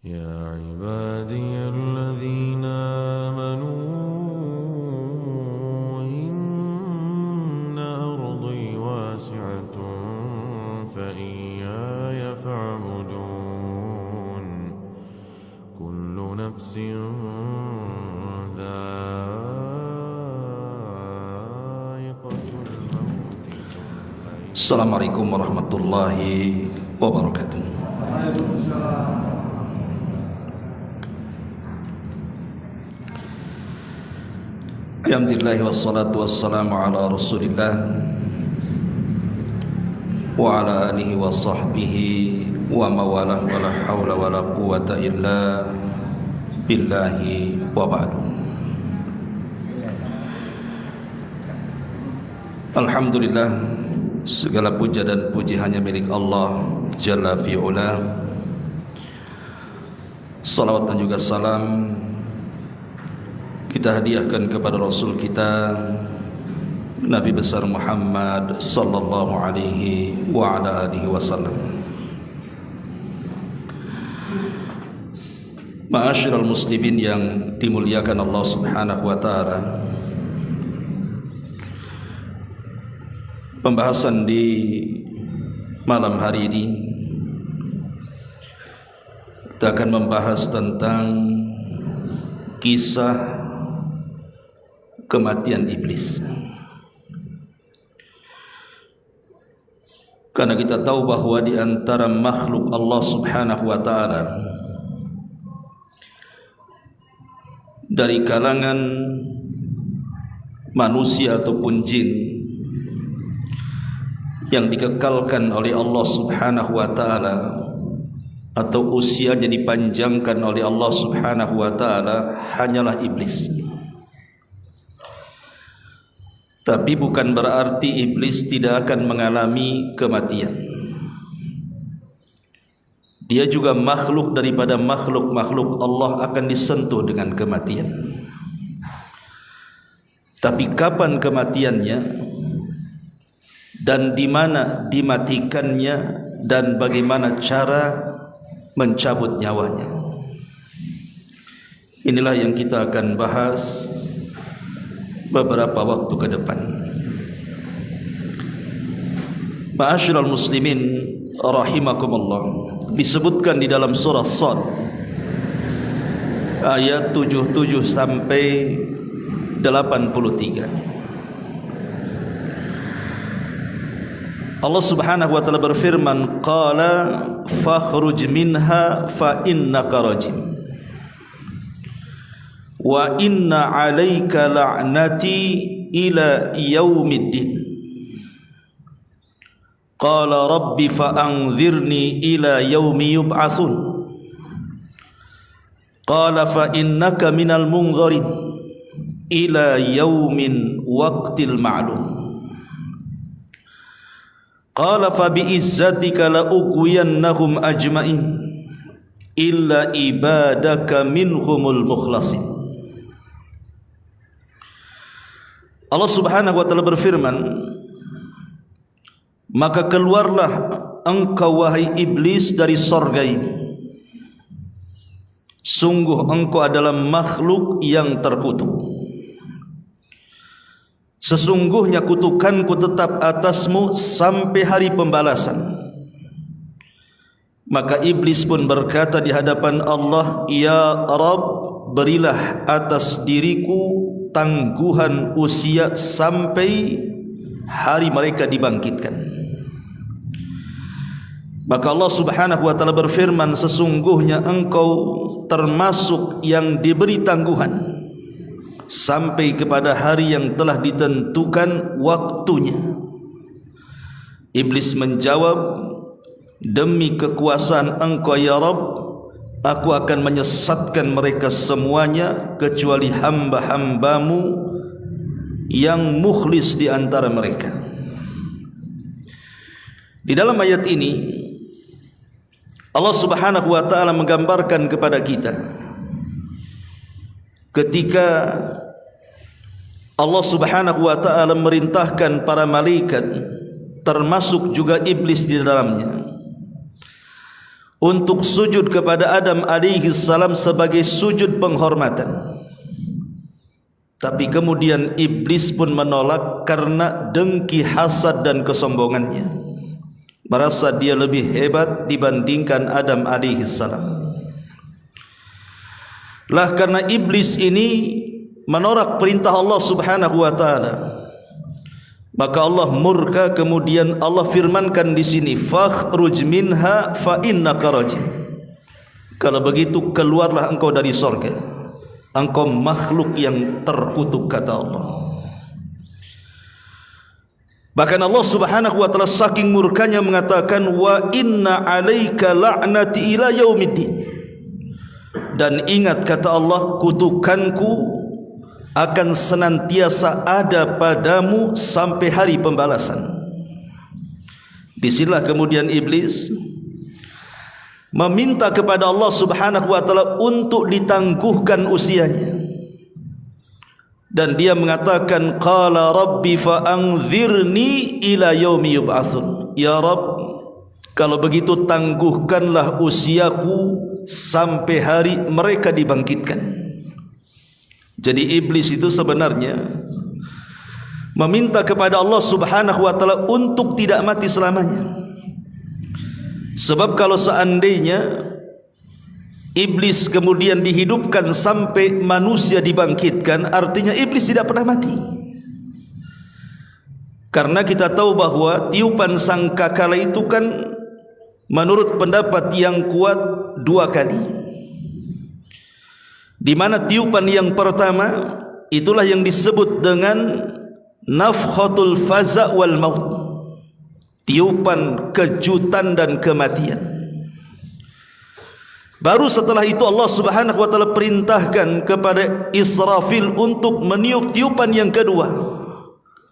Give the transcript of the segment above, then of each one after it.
يا عبادي الذين آمنوا إن أرضي واسعة فإياي فاعبدون كل نفس ذائقة الموت. Assalamualaikum warahmatullahi wabarakatuh. Alhamdulillah wassalatu wassalamu ala rasulillah wa ala alihi wa sahbihi wa mawalah wa la hawla wa la quwata illa billahi wa ba'du. Alhamdulillah, segala puja dan puji hanya milik Allah Jalla fi'ula. Salawat dan juga salam kita hadiahkan kepada Rasul kita Nabi besar Muhammad sallallahu alaihi wa ala alihi wasallam. Ma'asyiral muslimin yang dimuliakan Allah Subhanahu wa taala. Pembahasan di malam hari ini kita akan membahas tentang kisah kematian iblis. Karena kita tahu bahwa di antara makhluk Allah Subhanahu wa taala dari kalangan manusia ataupun jin yang dikekalkan oleh Allah Subhanahu wa taala atau usianya dipanjangkan oleh Allah Subhanahu wa taala hanyalah iblis. Tapi bukan berarti iblis tidak akan mengalami kematian. Dia juga makhluk daripada makhluk-makhluk Allah, akan disentuh dengan kematian. Tapi kapan kematiannya dan di mana dimatikannya dan bagaimana cara mencabut nyawanya, inilah yang kita akan bahas beberapa waktu ke depan. Ma'asyiral muslimin rahimakumullah, disebutkan di dalam surah Shad ayat 77 sampai 83. Allah Subhanahu wa taala berfirman, qala fakhruj minha fa innaka rajim wa inna 'alaika la'nati ila yaumiddin. Qala rabbi fa'anzirni ila yaumi yub'atsun. Qala fa innaka minal munzirin ila yaumin waqtil ma'lum. Qala fa bi'izzatika la ughwiyannahum ajma'in illa ibadaka minhumul mukhlasin. Allah Subhanahu wa taala berfirman, maka keluarlah engkau wahai iblis dari sorga ini. Sungguh engkau adalah makhluk yang terkutuk. Sesungguhnya kutukanku tetap atasmu sampai hari pembalasan. Maka iblis pun berkata di hadapan Allah, ya Rabb, berilah atas diriku tangguhan usia sampai hari mereka dibangkitkan. Maka Allah Subhanahu wa taala berfirman, sesungguhnya engkau termasuk yang diberi tangguhan sampai kepada hari yang telah ditentukan waktunya. Iblis menjawab, demi kekuasaan engkau ya Rabb, aku akan menyesatkan mereka semuanya kecuali hamba-hambamu yang mukhlis di antara mereka. Di dalam ayat ini Allah Subhanahu wa taala menggambarkan kepada kita ketika Allah Subhanahu wa taala merintahkan para malaikat, termasuk juga iblis di dalamnya, untuk sujud kepada Adam alaihi salam sebagai sujud penghormatan. Tapi kemudian iblis pun menolak karena dengki, hasad dan kesombongannya, merasa dia lebih hebat dibandingkan Adam alaihi salam. Lah karena iblis ini menolak perintah Allah Subhanahu wa taala, maka Allah murka. Kemudian Allah firmankan di sini, fakhruj minha fa innaka rajim. Kalau begitu keluarlah engkau dari sorga, engkau makhluk yang terkutuk, kata Allah. Bahkan Allah Subhanahu wa taala saking murkanya mengatakan, wa inna alaika la'nati ila yaumiddin. Dan ingat, kata Allah, kutukanku akan senantiasa ada padamu sampai hari pembalasan. Disinilah kemudian iblis meminta kepada Allah Subhanahu wa taala untuk ditangguhkan usianya, dan dia mengatakan, qala rabbi fa anzirni ila yaumi yub'atsun. Ya Rabb, kalau begitu tangguhkanlah usiaku sampai hari mereka dibangkitkan. Jadi iblis itu sebenarnya meminta kepada Allah Subhanahu wa taala untuk tidak mati selamanya. Sebab kalau seandainya iblis kemudian dihidupkan sampai manusia dibangkitkan, artinya iblis tidak pernah mati. Karena kita tahu bahwa tiupan sangkakala itu kan menurut pendapat yang kuat 2 kali. Di mana tiupan yang pertama itulah yang disebut dengan nafkhatul faza' wal maut, tiupan kejutan dan kematian. Baru setelah itu Allah Subhanahu wa taala perintahkan kepada Israfil untuk meniup tiupan yang kedua.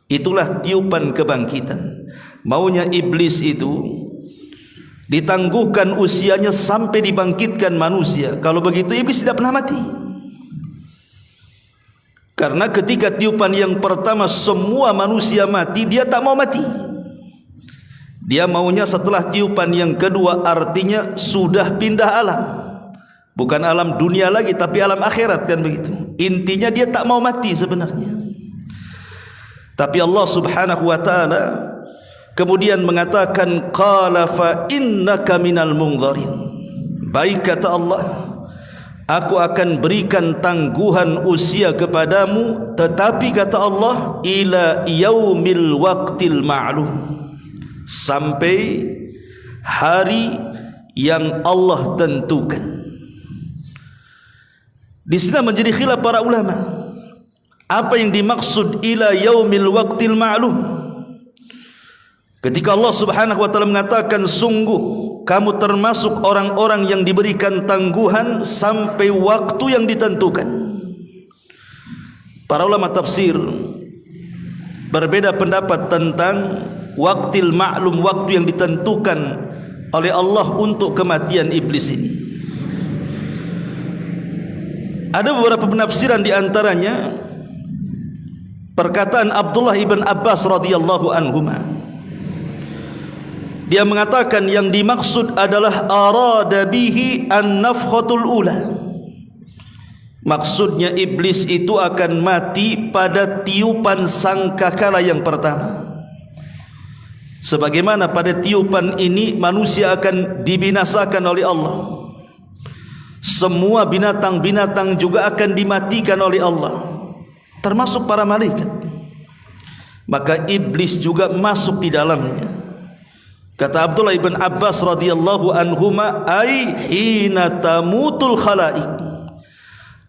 Itulah tiupan kebangkitan. Maunya iblis itu ditangguhkan usianya sampai dibangkitkan manusia. Kalau begitu iblis tidak pernah mati. Karena ketika tiupan yang pertama semua manusia mati, dia tak mau mati. Dia maunya setelah tiupan yang kedua, artinya sudah pindah alam. Bukan alam dunia lagi, tapi alam akhirat, kan begitu. Intinya dia tak mau mati sebenarnya. Tapi Allah Subhanahu wa taala kemudian mengatakan, qala fa innaka minal munzarin. Baik, kata Allah, aku akan berikan tangguhan usia kepadamu, tetapi kata Allah, ila yaumil waqtil ma'lum, sampai hari yang Allah tentukan. Di sini menjadi khilaf para ulama, apa yang dimaksud ila yaumil waqtil ma'lum. Ketika Allah Subhanahu wa taala mengatakan, sungguh kamu termasuk orang-orang yang diberikan tangguhan sampai waktu yang ditentukan. Para ulama tafsir berbeda pendapat tentang waqtil ma'lum, waktu yang ditentukan oleh Allah untuk kematian iblis ini. Ada beberapa penafsiran, di antaranya perkataan Abdullah ibn Abbas radhiyallahu anhuma. Dia mengatakan yang dimaksud adalah arada bihi an-nafkhatul ula. Maksudnya iblis itu akan mati pada tiupan sangkakala yang pertama. Sebagaimana pada tiupan ini manusia akan dibinasakan oleh Allah. Semua binatang-binatang juga akan dimatikan oleh Allah, termasuk para malaikat. Maka iblis juga masuk di dalamnya. Kata Abdullah ibn Abbas radhiyallahu anhuma, ai hina tamutul khalaik,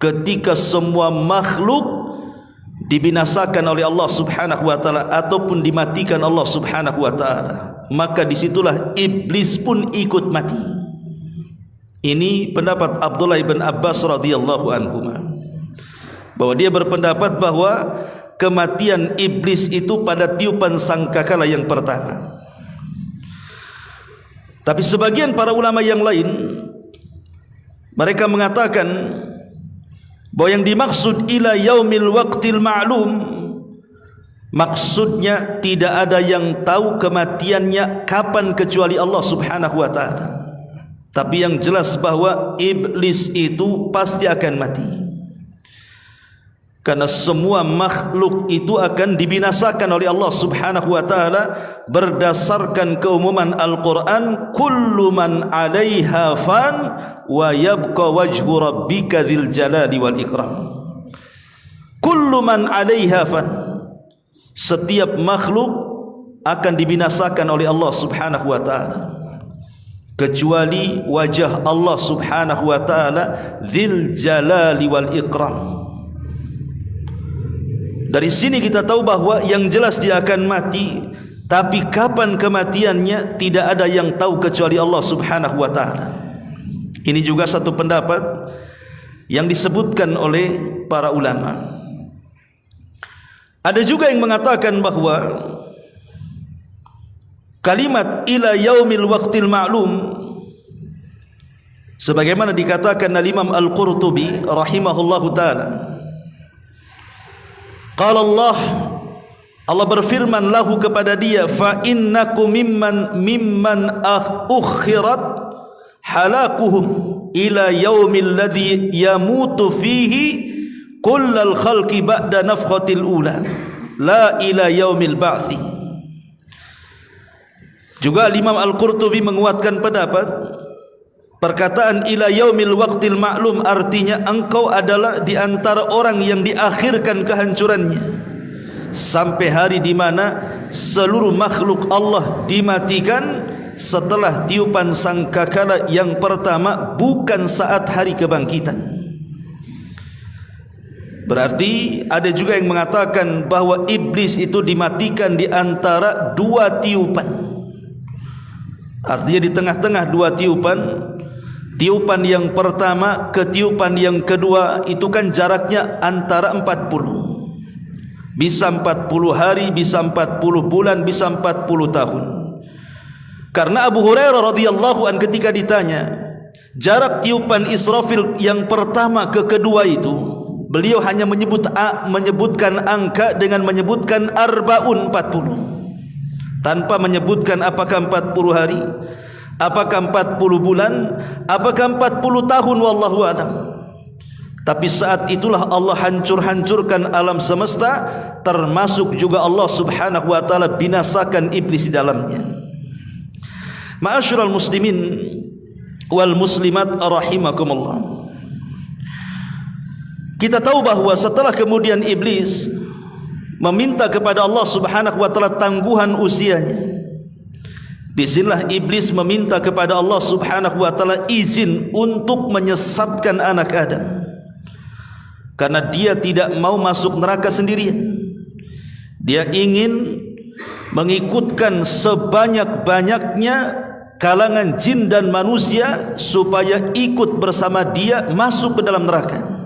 ketika semua makhluk dibinasakan oleh Allah Subhanahu wa taala ataupun dimatikan Allah Subhanahu wa taala, maka disitulah iblis pun ikut mati. Ini pendapat Abdullah ibn Abbas radhiyallahu anhuma, bahwa dia berpendapat bahwa kematian iblis itu pada tiupan sangkakala yang pertama. Tapi sebagian para ulama yang lain, mereka mengatakan bahwa yang dimaksud ila yaumil waqtil ma'lum, maksudnya tidak ada yang tahu kematiannya kapan kecuali Allah Subhanahu wa taala. Tapi yang jelas bahwa iblis itu pasti akan mati, karena semua makhluk itu akan dibinasakan oleh Allah Subhanahu wa taala berdasarkan keumuman Al-Qur'an, kullu man 'alaiha fan wa yabqa wajhu rabbika dzil jalali wal ikram. Kullu man 'alaiha fan, setiap makhluk akan dibinasakan oleh Allah Subhanahu wa taala kecuali wajah Allah Subhanahu wa taala dzil jalali wal ikram. Dari sini kita tahu bahwa yang jelas dia akan mati, tapi kapan kematiannya tidak ada yang tahu kecuali Allah Subhanahu wa taala. Ini juga satu pendapat yang disebutkan oleh para ulama. Ada juga yang mengatakan bahwa kalimat ila yaumil waqtil ma'lum, sebagaimana dikatakan oleh Imam Al-Qurtubi rahimahullahu taala, qala Allah berfirman lahu kepada dia, fa innakum mimman ukhirat halakuhum ila yaumil ladzi yamutu fihi kullal khalqi ba'da nafkhatil ula la ila yaumil ba'thi. Juga Imam Al-Qurtubi menguatkan pendapat perkataan ila yaumil waqtil ma'lum, artinya engkau adalah di antara orang yang diakhirkan kehancurannya sampai hari di mana seluruh makhluk Allah dimatikan setelah tiupan sangkakala yang pertama, bukan saat hari kebangkitan. Berarti ada juga yang mengatakan bahwa iblis itu dimatikan di antara dua tiupan. Artinya di tengah-tengah dua tiupan, tiupan yang pertama ke tiupan yang kedua itu kan jaraknya antara 40. Bisa 40 hari, bisa 40 bulan, bisa 40 tahun. Karena Abu Hurairah radhiyallahu an ketika ditanya jarak tiupan Israfil yang pertama ke kedua itu, beliau hanya menyebutkan angka dengan menyebutkan arbaun 40, tanpa menyebutkan apakah 40 hari, apakah 40 bulan, apakah 40 tahun, wallahu a'lam. Tapi saat itulah Allah hancurkan alam semesta, termasuk juga Allah Subhanahu wa taala binasakan iblis di dalamnya. Ma'asyiral muslimin wal muslimat rahimakumullah. Kita tahu bahwa setelah kemudian iblis meminta kepada Allah Subhanahu wa taala tangguhan usianya, disinilah iblis meminta kepada Allah Subhanahu wa taala izin untuk menyesatkan anak Adam, karena dia tidak mau masuk neraka sendirian. Dia ingin mengikutkan sebanyak-banyaknya kalangan jin dan manusia supaya ikut bersama dia masuk ke dalam neraka.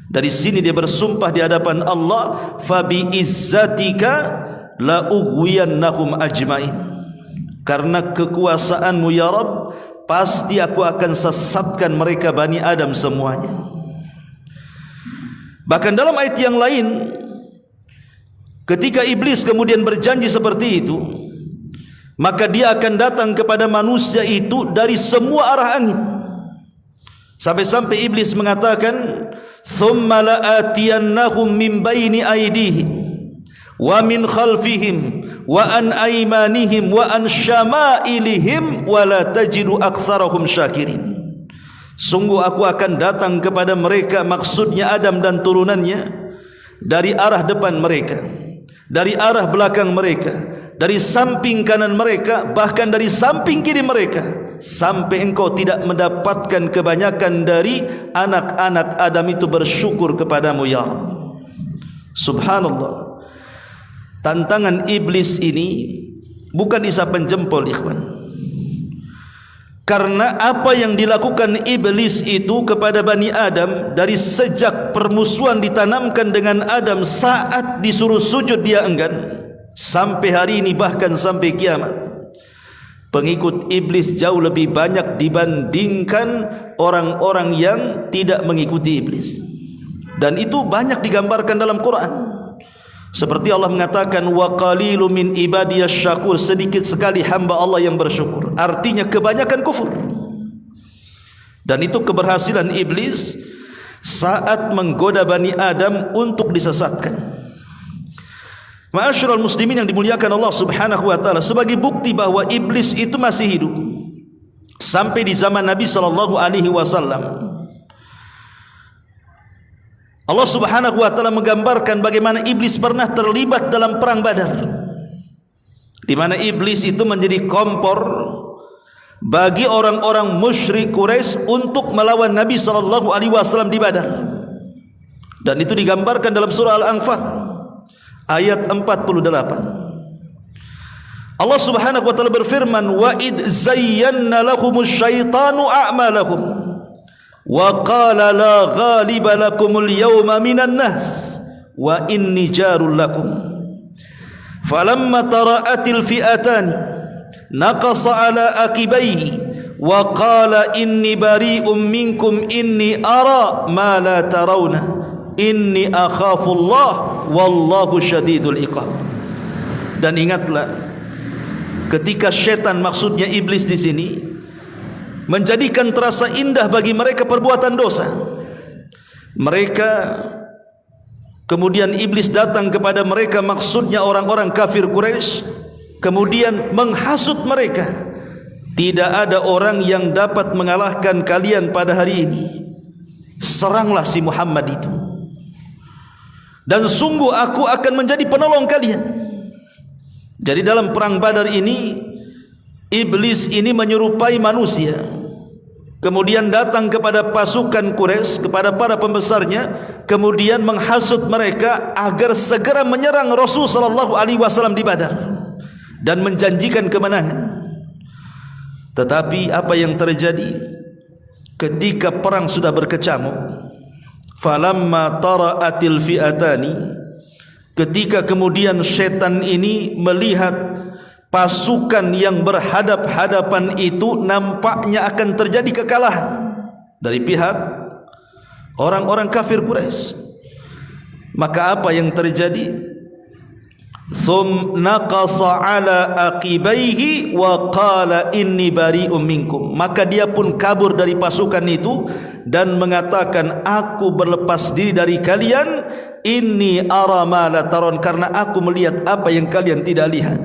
Dari sini dia bersumpah di hadapan Allah, fa bi izzatika la ughwiyannahum ajmain, karena kekuasaanmu ya Rabb, pasti aku akan sesatkan mereka Bani Adam semuanya. Bahkan dalam ayat yang lain, ketika iblis kemudian berjanji seperti itu, maka dia akan datang kepada manusia itu dari semua arah angin, sampai-sampai iblis mengatakan, thumma la'atiyannahum min baini aydihim wa min khalfihim wa an aymanihim wa an syama'ilihim wa la tajidu aktsarahum syakirin. Sungguh aku akan datang kepada mereka, maksudnya Adam dan turunannya, dari arah depan mereka, dari arah belakang mereka, dari samping kanan mereka, bahkan dari samping kiri mereka, sampai engkau tidak mendapatkan kebanyakan dari anak-anak Adam itu bersyukur kepadamu ya Rabb. Subhanallah. Tantangan iblis ini bukan isapan jempol, ikhwan. Karena apa yang dilakukan iblis itu kepada Bani Adam, dari sejak permusuhan ditanamkan dengan Adam saat disuruh sujud dia enggan, sampai hari ini bahkan sampai kiamat, pengikut iblis jauh lebih banyak dibandingkan orang-orang yang tidak mengikuti iblis. Dan itu banyak digambarkan dalam Quran. Seperti Allah mengatakan, wa qalilun min ibadiyasy syakur, sedikit sekali hamba Allah yang bersyukur. Artinya kebanyakan kufur. Dan itu keberhasilan iblis saat menggoda Bani Adam untuk disesatkan. Ma'asyiral muslimin yang dimuliakan Allah Subhanahu wa taala, sebagai bukti bahwa iblis itu masih hidup sampai di zaman Nabi sallallahu alaihi wasallam, Allah Subhanahu wa taala menggambarkan bagaimana iblis pernah terlibat dalam perang Badar, di mana iblis itu menjadi kompor bagi orang-orang musyrik Quraisy untuk melawan Nabi sallallahu alaihi wasallam di Badar. Dan itu digambarkan dalam surah Al-Anfal ayat 48. Allah Subhanahu wa taala berfirman, "Wa id zayyana lahumus syaitanu a'malahum wa qala la ghaliba lakumul yawma minan nas wa inni jarul lakum falamma tara'atil fi'atani naqasa ala akibaihi wa qala inni bari'um minkum inni ara ma la tarawna inni akhafu Allah wallahu syadidul iqab." Dan ingatlah ketika syaitan, maksudnya iblis di sini, menjadikan terasa indah bagi mereka perbuatan dosa. Mereka kemudian iblis datang kepada mereka, maksudnya orang-orang kafir Quraisy, kemudian menghasut mereka. Tidak ada orang yang dapat mengalahkan kalian pada hari ini. Seranglah si Muhammad itu, dan sungguh aku akan menjadi penolong kalian. Jadi dalam perang Badar ini, iblis ini menyerupai manusia, kemudian datang kepada pasukan Quraisy, kepada para pembesarnya, kemudian menghasut mereka agar segera menyerang Rasul sallallahu alaihi wasallam di Badar dan menjanjikan kemenangan. Tetapi apa yang terjadi ketika perang sudah berkecamuk? Falamma tara'atil fi'atani, ketika kemudian setan ini melihat pasukan yang berhadap-hadapan itu nampaknya akan terjadi kekalahan dari pihak orang-orang kafir Quraisy, maka apa yang terjadi? Naqasa ala aqibaihi wa qala inni bari'um minkum, maka dia pun kabur dari pasukan itu dan mengatakan, aku berlepas diri dari kalian, inni ara ma la taron, karena aku melihat apa yang kalian tidak lihat.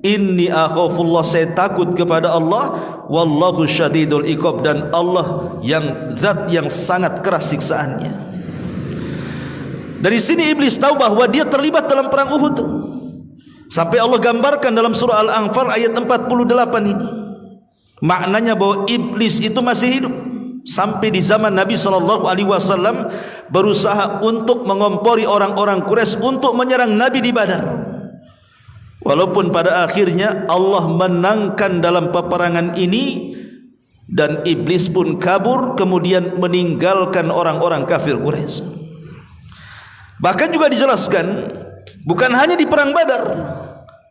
Inni akhafullah, saya takut kepada Allah, wallahu syadidul iqab, dan Allah yang zat yang sangat keras siksaannya. Dari sini iblis tahu bahwa dia terlibat dalam perang Uhud, sampai Allah gambarkan dalam surah Al-Anfal ayat 48 ini. Maknanya bahwa iblis itu masih hidup sampai di zaman Nabi sallallahu alaihi wasallam, berusaha untuk mengompori orang-orang Quraisy untuk menyerang Nabi di Badar. Walaupun pada akhirnya Allah menangkan dalam peperangan ini, dan iblis pun kabur kemudian meninggalkan orang-orang kafir Quraisy. Bahkan juga dijelaskan, bukan hanya di perang Badar,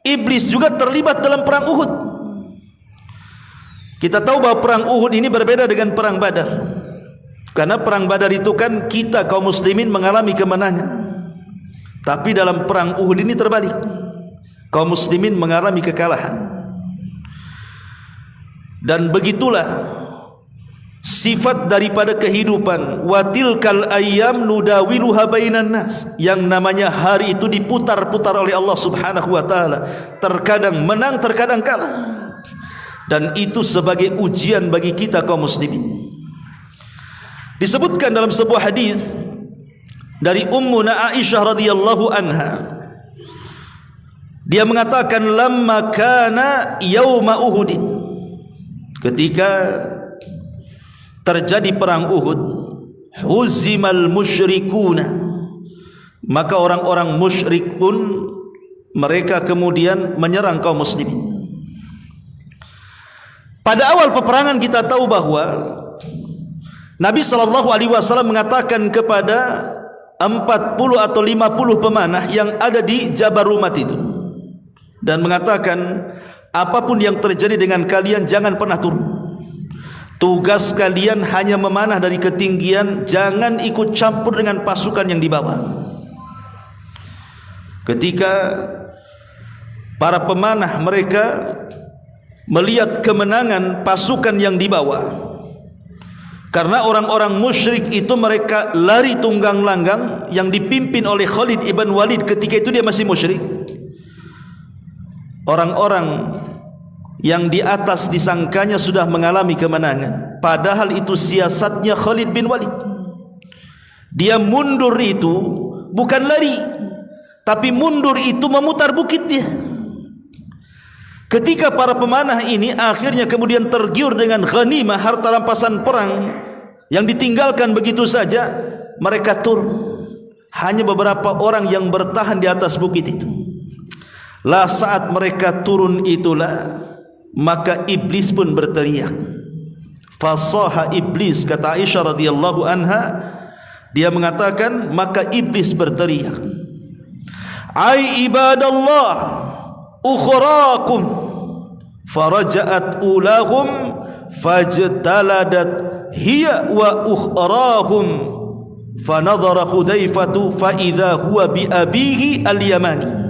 iblis juga terlibat dalam perang Uhud. Kita tahu bahwa perang Uhud ini berbeda dengan perang Badar, karena perang Badar itu kan kita kaum muslimin mengalami kemenangan, tapi dalam perang Uhud ini terbalik, kaum muslimin mengalami kekalahan. Dan begitulah sifat daripada kehidupan. Watilkal ayyam nudawiluha bainan nas, yang namanya hari itu diputar-putar oleh Allah Subhanahu wa taala, terkadang menang, terkadang kalah. Dan itu sebagai ujian bagi kita kaum muslimin. Disebutkan dalam sebuah hadis dari Ummuna Aisyah radhiyallahu anha, dia mengatakan, lamma kana yauma Uhudin, ketika terjadi perang Uhud, huzimal musyrikuna, maka orang-orang musyrik pun mereka kemudian menyerang kaum muslimin. Pada awal peperangan kita tahu bahwa Nabi SAW mengatakan kepada 40 atau 50 pemanah yang ada di Jabal Rumat itu, dan mengatakan, apapun yang terjadi dengan kalian jangan pernah turun. Tugas kalian hanya memanah dari ketinggian, jangan ikut campur dengan pasukan yang di bawah. Ketika para pemanah mereka melihat kemenangan pasukan yang di bawah, Karena orang-orang musyrik itu mereka lari tunggang langgang yang dipimpin oleh Khalid ibn Walid ketika itu dia masih musyrik. Orang-orang yang di atas disangkanya sudah mengalami kemenangan, padahal itu siasatnya Khalid bin Walid. Dia mundur itu bukan lari, tapi mundur itu memutar bukit dia. Ketika para pemanah ini akhirnya kemudian tergiur dengan ghanimah, harta rampasan perang yang ditinggalkan begitu saja, mereka turun. Hanya beberapa orang yang bertahan di atas bukit itu. Lah saat mereka turun itulah maka iblis pun berteriak. Fasaha iblis, kata Aisyah radhiyallahu anha, dia mengatakan maka iblis berteriak, ai ibadallah ukhrakum, faraja'at ulahum fajtaladat hiya wa ukhrahum, fanadhara Hudzaifatu fa idza huwa bi abihi al-Yamani.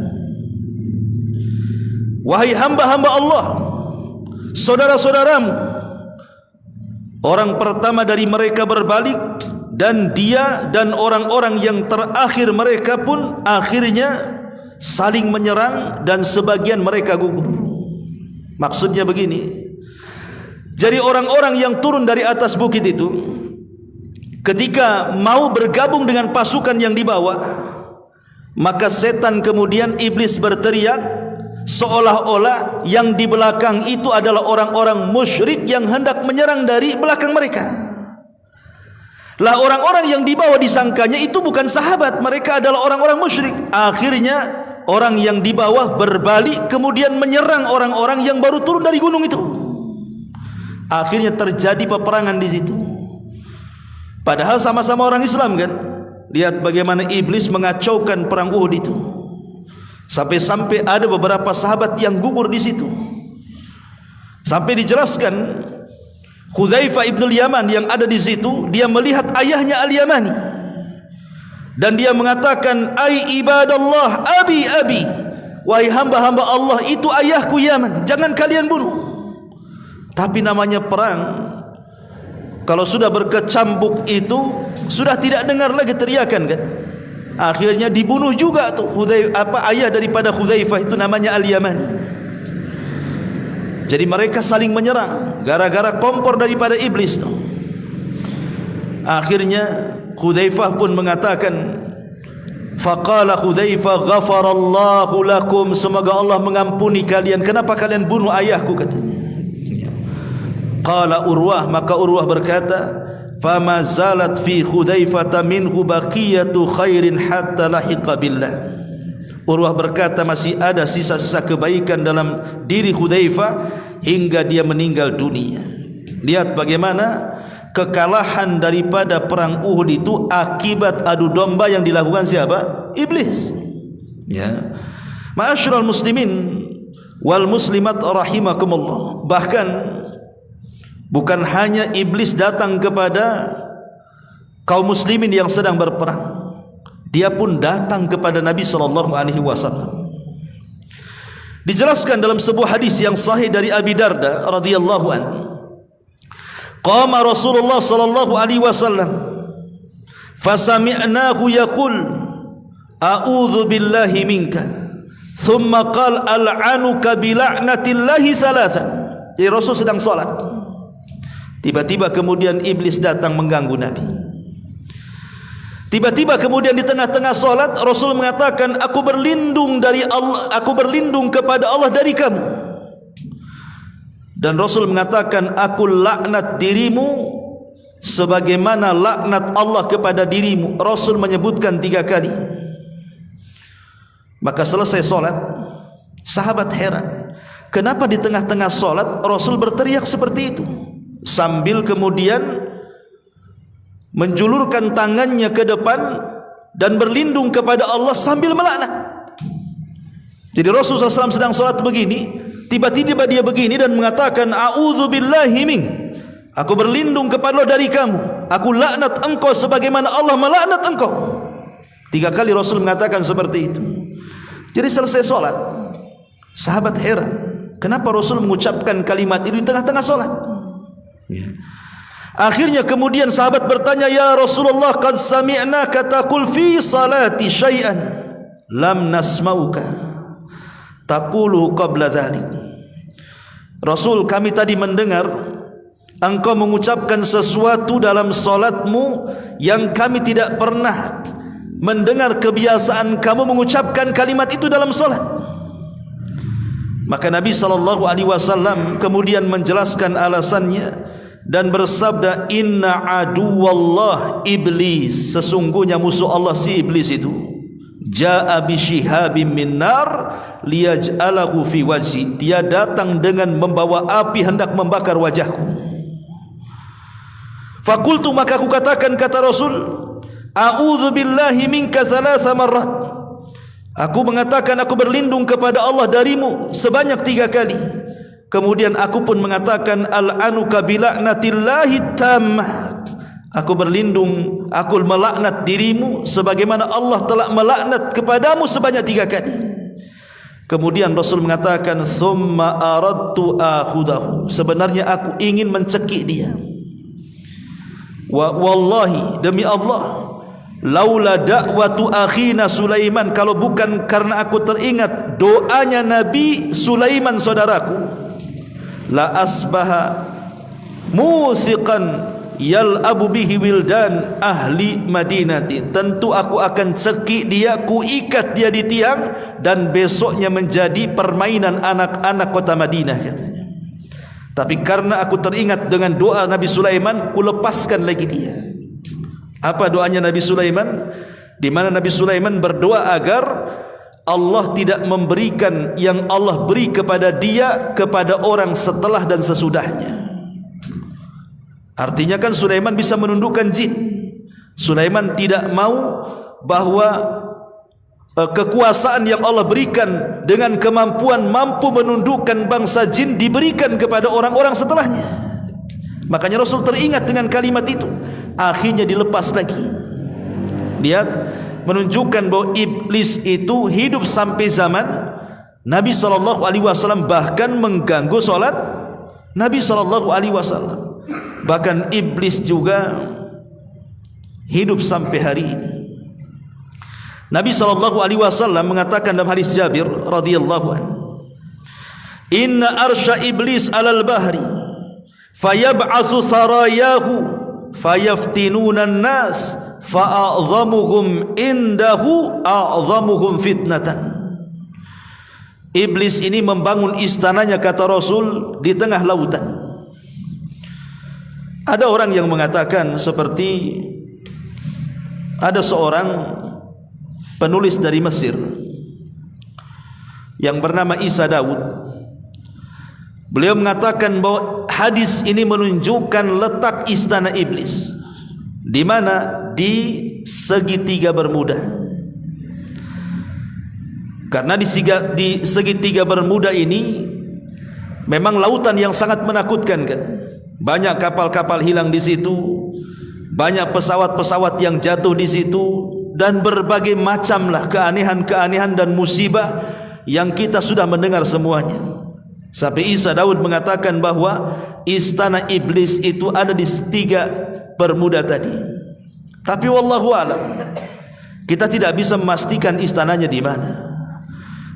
Wahai hamba-hamba Allah, saudara-saudaramu, orang pertama dari mereka berbalik, dan dia dan orang-orang yang terakhir mereka pun akhirnya saling menyerang dan sebagian mereka gugur. Maksudnya begini, jadi orang-orang yang turun dari atas bukit itu ketika mau bergabung dengan pasukan yang dibawa, maka setan kemudian iblis berteriak seolah-olah yang di belakang itu adalah orang-orang musyrik yang hendak menyerang dari belakang mereka. Lah orang-orang yang dibawa disangkanya itu bukan sahabat, mereka adalah orang-orang musyrik. Akhirnya orang yang di bawah berbalik kemudian menyerang orang-orang yang baru turun dari gunung itu. Akhirnya terjadi peperangan di situ. Padahal sama-sama orang Islam kan. Lihat bagaimana iblis mengacaukan perang Uhud itu. Sampai-sampai ada beberapa sahabat yang gugur di situ. Sampai dijelaskan Hudzaifah ibn al-Yaman yang ada di situ, dia melihat ayahnya Al-Yamani dan dia mengatakan, ai ibadallah abi, wahai hamba-hamba Allah, itu ayahku Yaman, jangan kalian bunuh. Tapi namanya perang, kalau sudah berkecambuk itu sudah tidak dengar lagi teriakan kan. Akhirnya dibunuh juga tuh ayah daripada Hudzaifah itu namanya Al-Yamani. Jadi mereka saling menyerang gara-gara kompor daripada iblis tuh. Akhirnya Hudzaifah pun mengatakan, faqala Hudzaifah ghafarallahu lakum, semoga Allah mengampuni kalian, kenapa kalian bunuh ayahku, katanya. Qala Urwah, maka Urwah berkata, fama zalat fi Hudzaifah minhu baqiyatu khairin hatta lahiqa billah. Urwah berkata masih ada sisa-sisa kebaikan dalam diri Hudzaifah hingga dia meninggal dunia. Lihat bagaimana kekalahan daripada perang Uhud itu akibat adu domba yang dilakukan siapa? Iblis. Ya. Ma'asyiral muslimin wal muslimat rahimakumullah. Bahkan bukan hanya iblis datang kepada kaum muslimin yang sedang berperang, dia pun datang kepada Nabi sallallahu alaihi wasallam. Dijelaskan dalam sebuah hadis yang sahih dari Abi Darda radhiyallahu anhu, qama Rasulullah sallallahu alaihi wasallam fasami'nahu yaqul a'udzu billahi minka, thumma qala al'anuka bi la'natillahi thalathan. Jadi Rasul sedang salat, tiba-tiba kemudian iblis datang mengganggu Nabi. Tiba-tiba kemudian di tengah-tengah salat Rasul mengatakan, aku berlindung dari Allah, aku berlindung kepada Allah dari kamu. Dan Rasul mengatakan, aku laknat dirimu sebagaimana laknat Allah kepada dirimu. Rasul menyebutkan 3 kali. Maka selesai salat, sahabat heran, kenapa di tengah-tengah salat Rasul berteriak seperti itu, sambil kemudian menjulurkan tangannya ke depan dan berlindung kepada Allah sambil melaknat. Jadi Rasulullah SAW sedang salat begini, tiba-tiba dia begini dan mengatakan, a'udzu billahi min, aku berlindung kepada Allah dari kamu, aku laknat engkau sebagaimana Allah melaknat engkau. 3 kali Rasul mengatakan seperti itu. Jadi selesai salat, sahabat heran, kenapa Rasul mengucapkan kalimat itu di tengah-tengah salat? Ya. Akhirnya kemudian sahabat bertanya, "Ya Rasulullah, qad sami'naka taqul fi salati syai'an lam nasma'uka taqulu qabla dhalik." Rasul, kami tadi mendengar engkau mengucapkan sesuatu dalam salatmu yang kami tidak pernah mendengar kebiasaan kamu mengucapkan kalimat itu dalam salat. Maka Nabi SAW kemudian menjelaskan alasannya dan bersabda, "Inna aduwallah iblis." Sesungguhnya musuh Allah si iblis itu ja'a bi shihabim min nar liyaj'alahu fi wajhi. Dia datang dengan membawa api hendak membakar wajahku. Fakultu, maka aku katakan, kata Rasul, "A'udzu billahi minka thalatha marrat." Aku mengatakan aku berlindung kepada Allah darimu sebanyak 3 kali. Kemudian aku pun mengatakan, "Al'anuka bila'natillahi tammah." Aku berlindung, aku melaknat dirimu sebagaimana Allah telah melaknat kepadamu sebanyak 3 kali. Kemudian Rasul mengatakan, "Thumma aradtu akhudahu." Sebenarnya aku ingin mencekik dia. Wallahi, demi Allah, laula da'watu akhina Sulaiman, kalau bukan karena aku teringat doanya Nabi Sulaiman saudaraku, la asbaha muthiqan yal'abu bihi wildan ahli madinati. Tentu aku akan cekik dia, ku ikat dia di tiang, dan besoknya menjadi permainan anak-anak kota Madinah, katanya. Tapi karena aku teringat dengan doa Nabi Sulaiman, ku lepaskan lagi dia. Apa doanya Nabi Sulaiman? Di mana Nabi Sulaiman berdoa agar Allah tidak memberikan yang Allah beri kepada dia kepada orang setelah dan sesudahnya. Artinya kan Sulaiman bisa menundukkan jin. Sulaiman tidak mau bahwa kekuasaan yang Allah berikan dengan kemampuan mampu menundukkan bangsa jin diberikan kepada orang-orang setelahnya. Makanya Rasul teringat dengan kalimat itu. Akhirnya dilepas lagi. Lihat, menunjukkan bahwa iblis itu hidup sampai zaman Nabi SAW, bahkan mengganggu solat Nabi SAW. Bahkan iblis juga hidup sampai hari ini. Nabi SAW mengatakan dalam hadis Jabir radhiyallahu anhu, "Inna arsya iblis alal bahri fayab'atsu tharayahu fayaftinuna an-nas fa'adhamuhum indahu a'dhamuhum fitnatan." Iblis ini membangun istananya, kata Rasul, di tengah lautan. Ada orang yang mengatakan seperti ada seorang penulis dari Mesir yang bernama Isa Daud. Beliau mengatakan bahwa hadis ini menunjukkan letak istana iblis di mana? Di segitiga Bermuda. Karena di segitiga Bermuda ini memang lautan yang sangat menakutkan, kan? Banyak kapal-kapal hilang di situ, banyak pesawat-pesawat yang jatuh di situ, dan berbagai macamlah keanehan-keanehan dan musibah yang kita sudah mendengar semuanya. Sampai Isa Daud mengatakan bahwa istana iblis itu ada di 3 Bermuda tadi. Tapi wallahu alam, kita tidak bisa memastikan istananya di mana.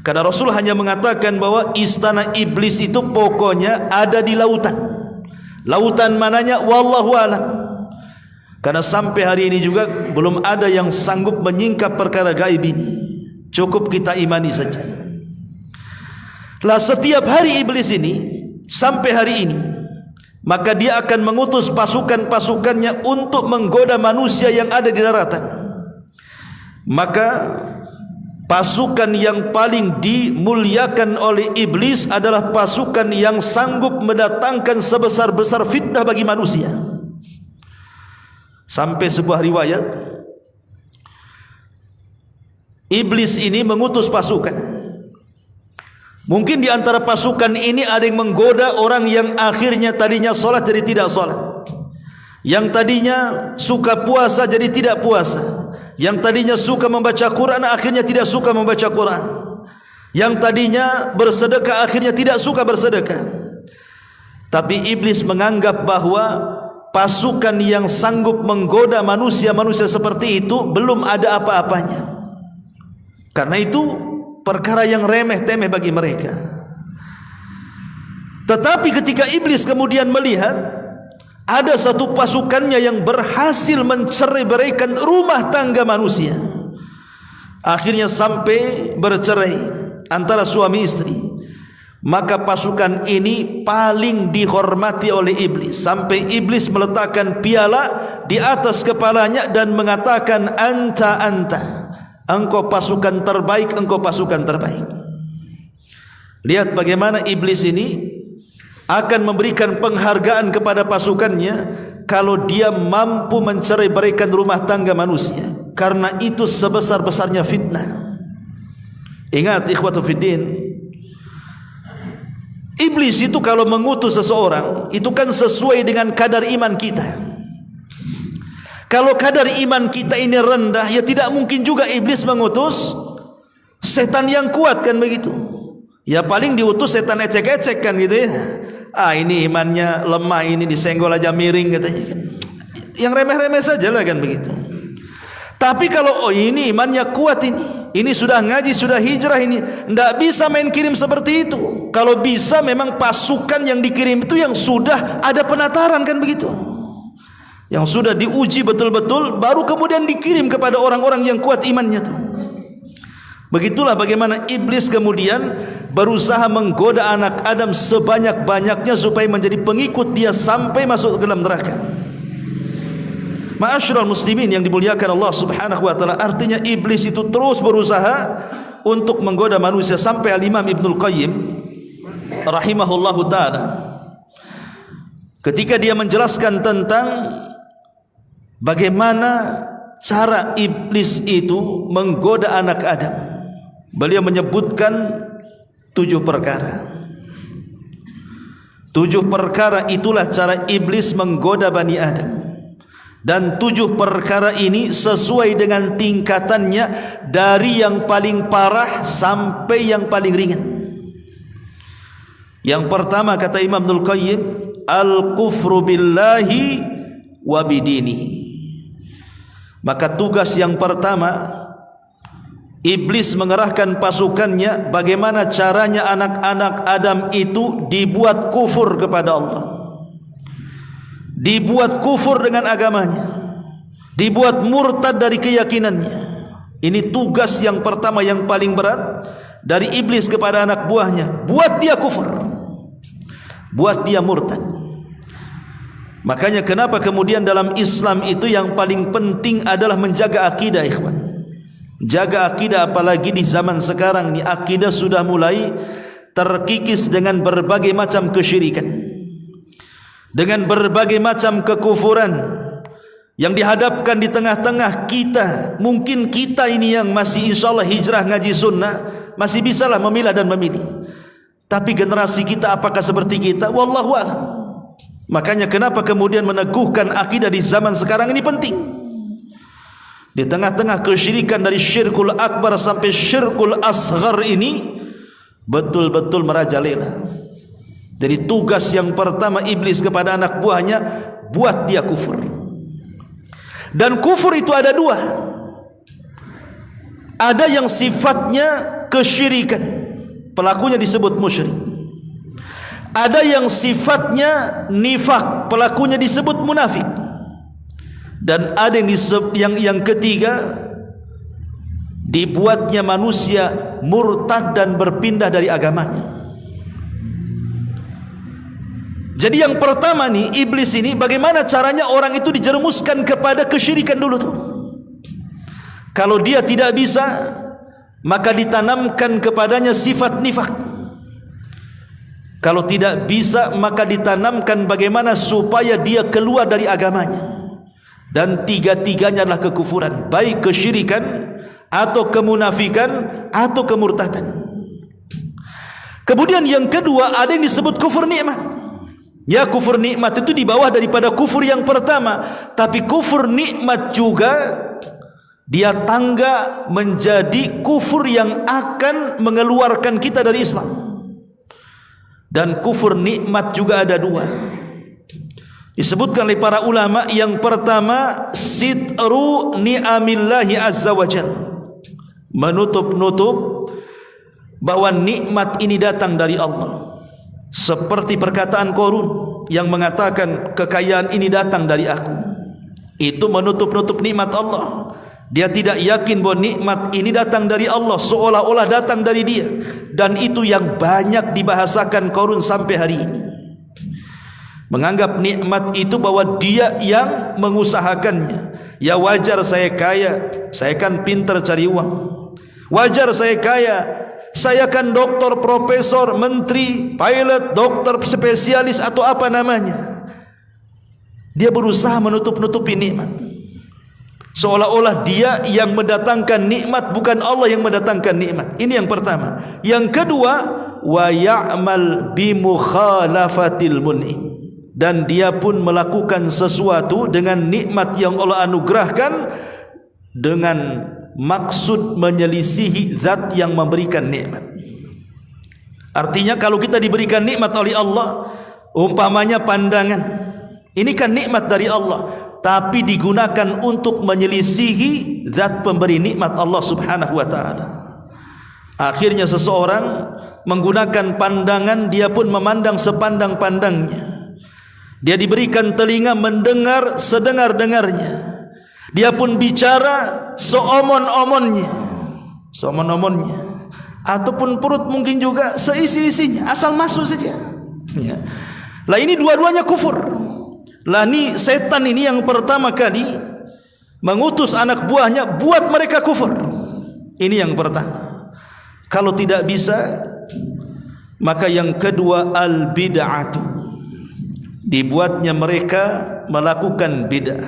Karena Rasul hanya mengatakan bahwa istana iblis itu pokoknya ada di lautan. Lautan mananya wallahu alam. Karena sampai hari ini juga belum ada yang sanggup menyingkap perkara gaib ini. Cukup kita imani saja. Lah setiap hari iblis ini sampai hari ini, maka dia akan mengutus pasukan-pasukannya untuk menggoda manusia yang ada di daratan. Maka pasukan yang paling dimuliakan oleh iblis adalah pasukan yang sanggup mendatangkan sebesar-besar fitnah bagi manusia. Sampai sebuah riwayat, iblis ini mengutus pasukan. Mungkin di antara pasukan ini ada yang menggoda orang yang akhirnya tadinya sholat jadi tidak sholat, yang tadinya suka puasa jadi tidak puasa, yang tadinya suka membaca Quran akhirnya tidak suka membaca Quran, yang tadinya bersedekah akhirnya tidak suka bersedekah. Tapi iblis menganggap bahwa pasukan yang sanggup menggoda manusia-manusia seperti itu belum ada apa-apanya. Karena itu perkara yang remeh-temeh bagi mereka. Tetapi ketika iblis kemudian melihat ada satu pasukannya yang berhasil mencerai-beraikan rumah tangga manusia, akhirnya sampai bercerai antara suami istri, maka pasukan ini paling dihormati oleh iblis, sampai iblis meletakkan piala di atas kepalanya dan mengatakan, anta, engkau pasukan terbaik, engkau pasukan terbaik. Lihat bagaimana iblis ini akan memberikan penghargaan kepada pasukannya kalau dia mampu mencerai-beraikan rumah tangga manusia, karena itu sebesar-besarnya fitnah. Ingat ikhwatu fiddin, iblis itu kalau mengutus seseorang itu kan sesuai dengan kadar iman kita. Kalau kadar iman kita ini rendah, ya tidak mungkin juga iblis mengutus setan yang kuat, kan begitu. Ya paling diutus setan ecek-ecek, kan gitu ya. Ini imannya lemah, ini disenggol aja miring katanya, kan. Yang remeh-remeh saja lah, kan begitu. Tapi kalau ini imannya kuat, ini sudah ngaji, sudah hijrah, ini tidak bisa main kirim seperti itu. Kalau bisa memang pasukan yang dikirim itu yang sudah ada penataran, kan begitu, yang sudah diuji betul-betul, baru kemudian dikirim kepada orang-orang yang kuat imannya tuh. Begitulah bagaimana iblis kemudian berusaha menggoda anak Adam sebanyak-banyaknya supaya menjadi pengikut dia sampai masuk ke dalam neraka. Ma'asyiral muslimin yang dimuliakan Allah Subhanahu wa taala, artinya iblis itu terus berusaha untuk menggoda manusia, sampai Al-Imam Ibnul Qayyim rahimahullahu taala ketika dia menjelaskan tentang bagaimana cara iblis itu menggoda anak Adam, beliau menyebutkan 7 perkara. 7 perkara itulah cara iblis menggoda Bani Adam. Dan 7 perkara ini sesuai dengan tingkatannya, dari yang paling parah sampai yang paling ringan. Yang pertama kata Imam Ibnul Qayyim, al-kufru billahi wa bidinihi. Maka tugas yang pertama, iblis mengerahkan pasukannya bagaimana caranya anak-anak Adam itu dibuat kufur kepada Allah, dibuat kufur dengan agamanya, dibuat murtad dari keyakinannya. Ini tugas yang pertama yang paling berat dari iblis kepada anak buahnya, buat dia kufur, buat dia murtad. Makanya kenapa kemudian dalam Islam itu yang paling penting adalah menjaga akidah, ikhwan. Jaga akidah, apalagi di zaman sekarang ini akidah sudah mulai terkikis dengan berbagai macam kesyirikan, dengan berbagai macam kekufuran yang dihadapkan di tengah-tengah kita. Mungkin kita ini yang masih insyaallah hijrah ngaji sunnah masih bisalah memilah dan memilih, tapi generasi kita apakah seperti kita? Wallahu a'lam. Makanya kenapa kemudian meneguhkan akidah di zaman sekarang ini penting. Di tengah-tengah kesyirikan dari syirkul akbar sampai syirkul asghar ini betul-betul merajalela. Jadi tugas yang pertama iblis kepada anak buahnya, buat dia kufur. Dan kufur itu ada 2. Ada yang sifatnya kesyirikan, pelakunya disebut musyrik. Ada yang sifatnya nifak, pelakunya disebut munafik. Dan ada yang ketiga, dibuatnya manusia murtad dan berpindah dari agamanya. Jadi yang pertama nih, iblis ini bagaimana caranya orang itu dijerumuskan kepada kesyirikan dulu tuh. Kalau dia tidak bisa, maka ditanamkan kepadanya sifat nifak. Kalau tidak bisa, maka ditanamkan bagaimana supaya dia keluar dari agamanya. Dan 3-tiganya adalah kekufuran, baik kesyirikan atau kemunafikan atau kemurtadan. Kemudian yang kedua, ada yang disebut kufur nikmat. Ya, kufur nikmat itu di bawah daripada kufur yang pertama, tapi kufur nikmat juga dia tangga menjadi kufur yang akan mengeluarkan kita dari Islam. Dan kufur nikmat juga ada 2. Disebutkan oleh para ulama, yang pertama sitru ni'amillahi azza wajal, menutup-nutup bahwa nikmat ini datang dari Allah. Seperti perkataan Qarun yang mengatakan kekayaan ini datang dari aku. Itu menutup-nutup nikmat Allah. Dia tidak yakin bahwa nikmat ini datang dari Allah, seolah-olah datang dari dia. Dan itu yang banyak dibahasakan Qarun sampai hari ini. Menganggap nikmat itu bahwa dia yang mengusahakannya. Ya wajar saya kaya, saya kan pintar cari uang. Wajar saya kaya, saya kan doktor, profesor, menteri, pilot, dokter spesialis atau apa namanya. Dia berusaha menutup-nutupi nikmat, seolah-olah dia yang mendatangkan nikmat, bukan Allah yang mendatangkan nikmat. Ini yang pertama. Yang kedua, wa ya'mal bi mukhalafatil mun'im, dan dia pun melakukan sesuatu dengan nikmat yang Allah anugerahkan dengan maksud menyelisihi zat yang memberikan nikmat. Artinya kalau kita diberikan nikmat oleh Allah, umpamanya pandangan, ini kan nikmat dari Allah, tapi digunakan untuk menyelisihi zat pemberi nikmat Allah subhanahu wa ta'ala. Akhirnya seseorang menggunakan pandangan, dia pun memandang sepandang-pandangnya. Dia diberikan telinga mendengar sedengar-dengarnya. Dia pun bicara seomon-omonnya, ataupun perut mungkin juga seisi-isinya, asal masuk saja. Ya. Lah ini dua-duanya kufur. Lah ini setan ini yang pertama kali mengutus anak buahnya buat mereka kufur. Ini yang pertama. Kalau tidak bisa, maka yang kedua al-bid'atu. Dibuatnya mereka melakukan bid'ah,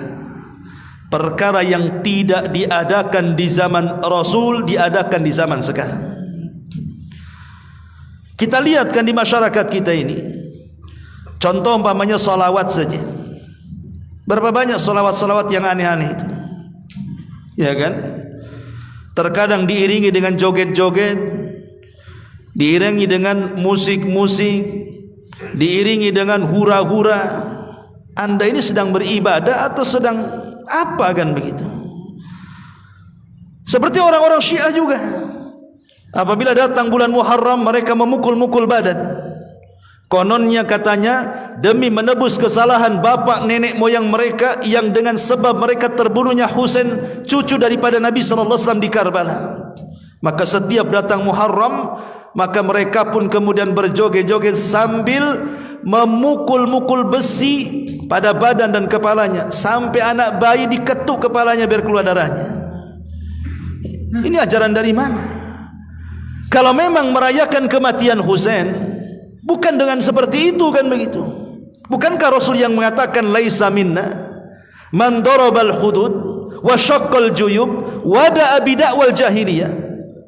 perkara yang tidak diadakan di zaman Rasul, diadakan di zaman sekarang. Kita lihat kan di masyarakat kita ini, contoh umpamanya salawat saja. Berapa banyak salawat-salawat yang aneh-aneh itu, ya kan? Terkadang diiringi dengan joget-joget, diiringi dengan musik-musik, diiringi dengan hura-hura. Anda ini sedang beribadah atau sedang apa kan begitu? Seperti orang-orang Syiah juga, apabila datang bulan Muharram mereka memukul-mukul badan. Kononnya katanya demi menebus kesalahan bapak nenek moyang mereka yang dengan sebab mereka terbunuhnya Husain, cucu daripada Nabi sallallahu alaihi wasallam, di Karbala. Maka setiap datang Muharram, maka mereka pun kemudian berjoget-joget sambil memukul-mukul besi pada badan dan kepalanya, sampai anak bayi diketuk kepalanya biar keluar darahnya. Ini ajaran dari mana? Kalau memang merayakan kematian Husain, bukan dengan seperti itu kan begitu. Bukankah Rasul yang mengatakan laisa minna man darabal hudud wa syaqqal juyub wa da'a bid'awal jahiliyah?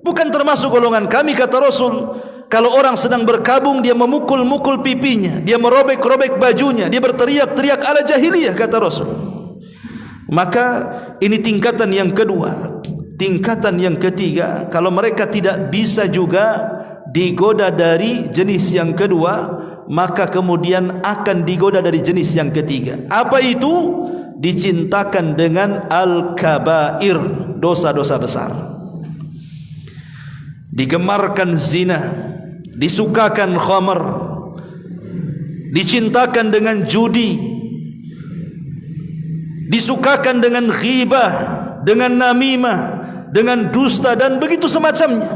Bukan termasuk golongan kami, kata Rasul, kalau orang sedang berkabung dia memukul-mukul pipinya, dia merobek-robek bajunya, dia berteriak-teriak ala jahiliyah, kata Rasul. Maka ini tingkatan yang kedua. Tingkatan yang ketiga, kalau mereka tidak bisa juga digoda dari jenis yang kedua, maka kemudian akan digoda dari jenis yang ketiga. Apa itu? Dicintakan dengan al-kabair, dosa-dosa besar. Digemarkan zina, disukakan khamar, dicintakan dengan judi, disukakan dengan ghibah, dengan namimah, dengan dusta dan begitu semacamnya.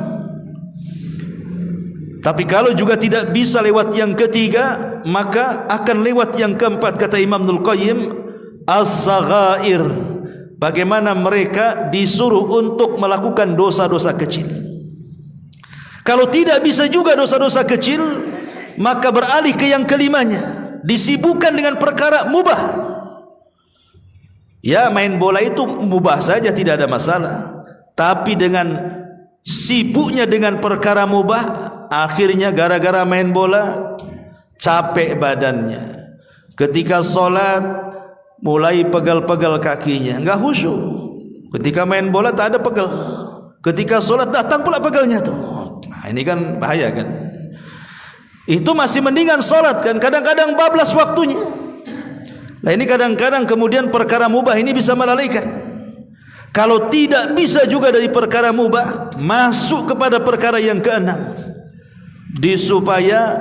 Tapi kalau juga tidak bisa lewat yang ketiga, maka akan lewat yang keempat, kata Imam Ibnul Qayyim, as-saghair. Bagaimana mereka disuruh untuk melakukan dosa-dosa kecil. Kalau tidak bisa juga dosa-dosa kecil, maka beralih ke yang kelimanya, disibukkan dengan perkara mubah. Ya, main bola itu mubah saja, tidak ada masalah. Tapi dengan sibuknya dengan perkara mubah, akhirnya gara-gara main bola capek badannya. Ketika sholat mulai pegal-pegal kakinya, enggak khusyuk. Ketika main bola tak ada pegal, ketika sholat datang pula pegalnya tuh. Nah, ini kan bahaya kan. Itu masih mendingan sholat kan, kadang-kadang bablas waktunya. Nah ini kadang-kadang kemudian perkara mubah ini bisa melalaikan. Kalau tidak bisa juga dari perkara mubah, masuk kepada perkara yang keenam, supaya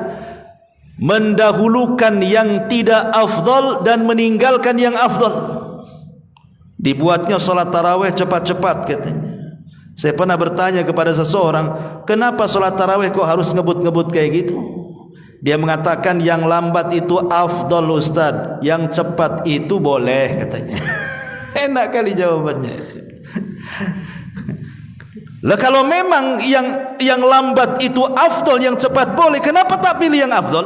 mendahulukan yang tidak afdal dan meninggalkan yang afdal. Dibuatnya salat tarawih cepat-cepat katanya. Saya pernah bertanya kepada seseorang, kenapa salat tarawih kok harus ngebut-ngebut kayak gitu? Dia mengatakan yang lambat itu afdal Ustaz, yang cepat itu boleh katanya. Enak kali jawabannya. Lah kalau memang yang lambat itu afdal, yang cepat boleh, kenapa tak pilih yang afdal?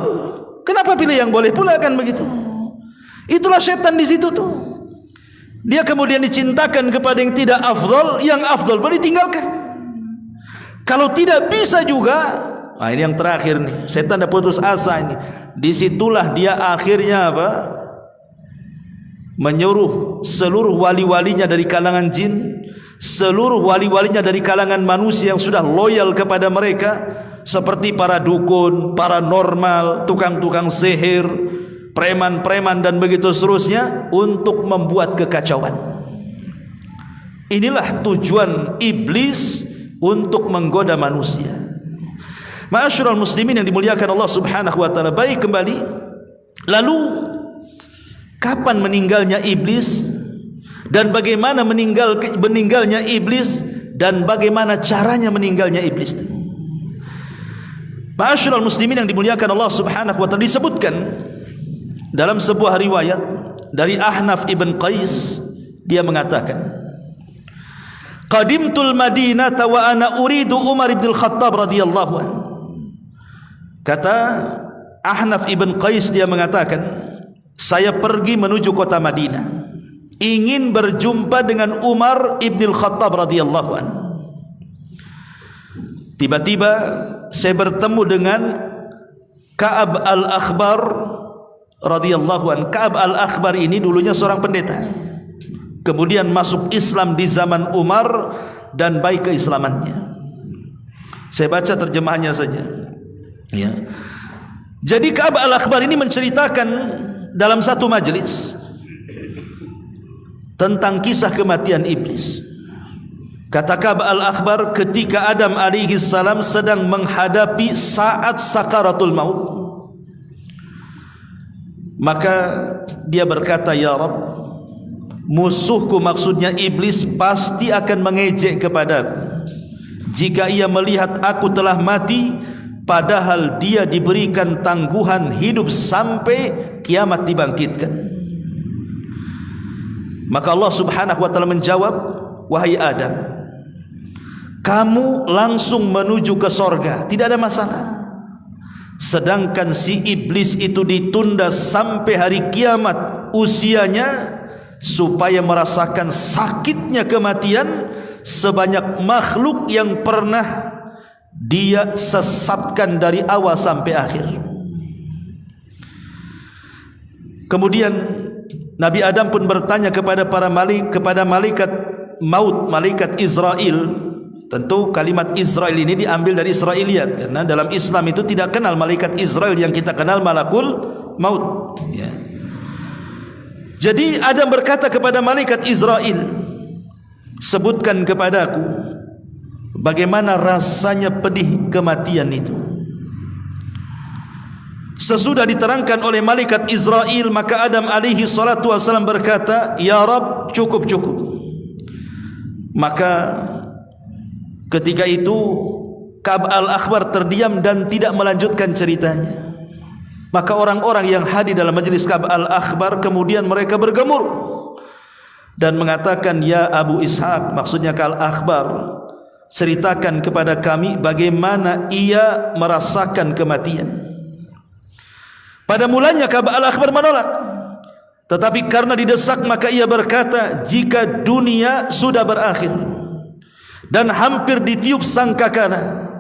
Kenapa pilih yang boleh pula, kan begitu? Itulah setan di situ tuh. Dia kemudian dicintakan kepada yang tidak yang afdal boleh ditinggalkan. Kalau tidak bisa juga, nah ini yang terakhir nih, setan dah putus asa ini. Disitulah dia akhirnya apa? Menyuruh seluruh wali-walinya dari kalangan jin, seluruh wali-walinya dari kalangan manusia yang sudah loyal kepada mereka, seperti para dukun, paranormal, tukang-tukang sihir, preman-preman dan begitu seterusnya, untuk membuat kekacauan. Inilah tujuan iblis untuk menggoda manusia. Ma'asyiral muslimin yang dimuliakan Allah Subhanahu wa taala. Baik, kembali. Lalu kapan meninggalnya iblis dan bagaimana meninggalnya iblis dan bagaimana caranya meninggalnya iblis? Ma'asyiral muslimin yang dimuliakan Allah Subhanahu wa taala, disebutkan dalam sebuah riwayat dari Ahnaf ibn Qais, dia mengatakan, qadimtul Madinata wa ana uridu Umar ibn al-Khattab radhiyallahu anhu. Kata Ahnaf ibn Qais, dia mengatakan, saya pergi menuju kota Madinah, ingin berjumpa dengan Umar ibn al-Khattab radhiyallahu anhu. Tiba-tiba saya bertemu dengan Ka'ab al-Akhbar radhiyallahu an. Ka'ab al-Akhbar ini dulunya seorang pendeta, kemudian masuk Islam di zaman Umar dan baik keislamannya. Saya baca terjemahannya saja ya. Jadi Ka'ab al-Akhbar ini menceritakan dalam satu majelis tentang kisah kematian iblis. Kata Ka'ab al-Akhbar, ketika Adam alaihi salam sedang menghadapi saat sakaratul maut, maka dia berkata, ya Rabb, musuhku, maksudnya iblis, pasti akan mengejek kepadaku jika ia melihat aku telah mati, padahal dia diberikan tangguhan hidup sampai kiamat dibangkitkan. Maka Allah Subhanahu wa taala menjawab, wahai Adam, kamu langsung menuju ke sorga, tidak ada masalah. Sedangkan si iblis itu ditunda sampai hari kiamat usianya, supaya merasakan sakitnya kematian sebanyak makhluk yang pernah dia sesatkan dari awal sampai akhir. Kemudian Nabi Adam pun bertanya kepada kepada malaikat maut, malaikat Israel. Tentu kalimat Israel ini diambil dari Israiliyat, karena dalam Islam itu tidak kenal malaikat Israel yang kita kenal malakul maut ya. Jadi Adam berkata kepada malaikat Israel, sebutkan kepadaku bagaimana rasanya pedih kematian itu. Sesudah diterangkan oleh malaikat Israel, maka Adam alaihi salatu wasallam berkata, ya Rabb, cukup. Maka ketika itu Ka'ab al-Akhbar terdiam dan tidak melanjutkan ceritanya. Maka orang-orang yang hadir dalam majelis Ka'ab al-Akhbar kemudian mereka bergemuruh dan mengatakan, ya Abu Ishaq, maksudnya Ka'ab al-Akhbar, ceritakan kepada kami bagaimana ia merasakan kematian. Pada mulanya Ka'ab al-Akhbar menolak, tetapi karena didesak maka ia berkata, jika dunia sudah berakhir dan hampir ditiup sangkakala,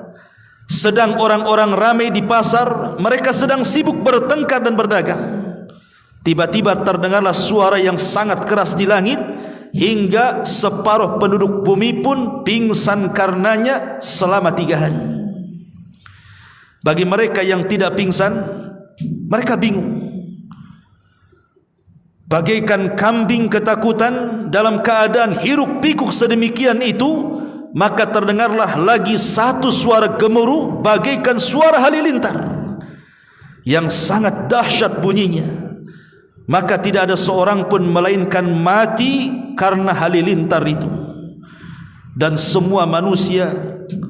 sedang orang-orang ramai di pasar, mereka sedang sibuk bertengkar dan berdagang, tiba-tiba terdengarlah suara yang sangat keras di langit, hingga separuh penduduk bumi pun pingsan karenanya selama 3 hari. Bagi mereka yang tidak pingsan, mereka bingung, bagaikan kambing ketakutan dalam keadaan hiruk pikuk sedemikian itu, maka terdengarlah lagi satu suara gemuruh bagaikan suara halilintar yang sangat dahsyat bunyinya. Maka tidak ada seorang pun melainkan mati karena halilintar itu. Dan semua manusia,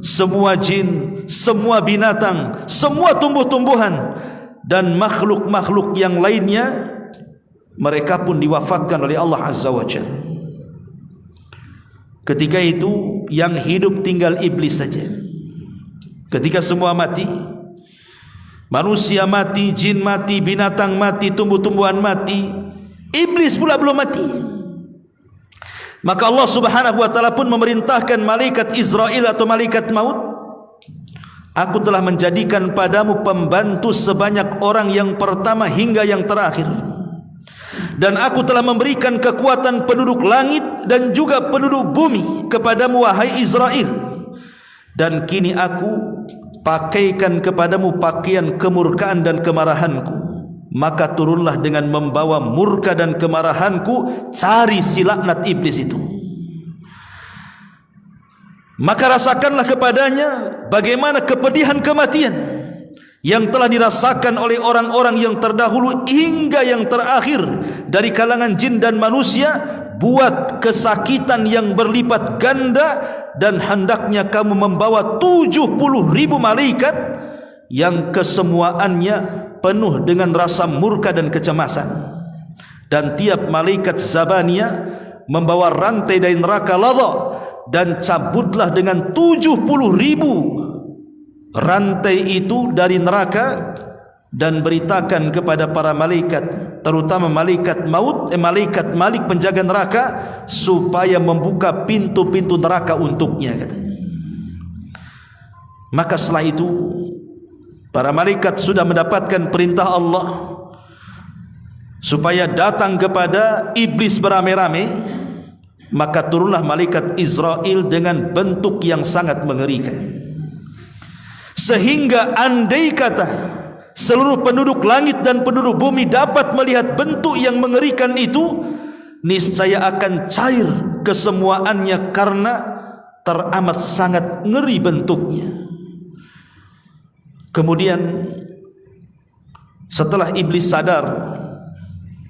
semua jin, semua binatang, semua tumbuh-tumbuhan dan makhluk-makhluk yang lainnya, mereka pun diwafatkan oleh Allah Azza wa Jalla. Ketika itu yang hidup tinggal iblis saja. Ketika semua mati, manusia mati, jin mati, binatang mati, tumbuh-tumbuhan mati, iblis pula belum mati. Maka Allah Subhanahu wa taala pun memerintahkan malaikat Israel atau malaikat maut, aku telah menjadikan padamu pembantu sebanyak orang yang pertama hingga yang terakhir. Dan aku telah memberikan kekuatan penduduk langit dan juga penduduk bumi kepadamu wahai Israel. Dan kini aku pakaikan kepadamu pakaian kemurkaan dan kemarahanku. Maka turunlah dengan membawa murka dan kemarahanku, cari si laknat iblis itu. Maka rasakanlah kepadanya bagaimana kepedihan kematian yang telah dirasakan oleh orang-orang yang terdahulu hingga yang terakhir dari kalangan jin dan manusia. Buat kesakitan yang berlipat ganda, dan hendaknya kamu membawa 70.000 malaikat yang kesemuaannya penuh dengan rasa murka dan kecemasan. Dan tiap malaikat Zabania membawa rantai dari neraka Ladha, dan cabutlah dengan 70.000 rantai itu dari neraka, dan beritakan kepada para malaikat, terutama malaikat maut, malaikat Malik penjaga neraka, supaya membuka pintu-pintu neraka untuknya, katanya. Maka setelah itu para malaikat sudah mendapatkan perintah Allah supaya datang kepada iblis beramai-ramai. Maka turunlah malaikat Israel dengan bentuk yang sangat mengerikan, sehingga andai kata seluruh penduduk langit dan penduduk bumi dapat melihat bentuk yang mengerikan itu, niscaya akan cair kesemuaannya karena teramat sangat ngeri bentuknya. Kemudian setelah iblis sadar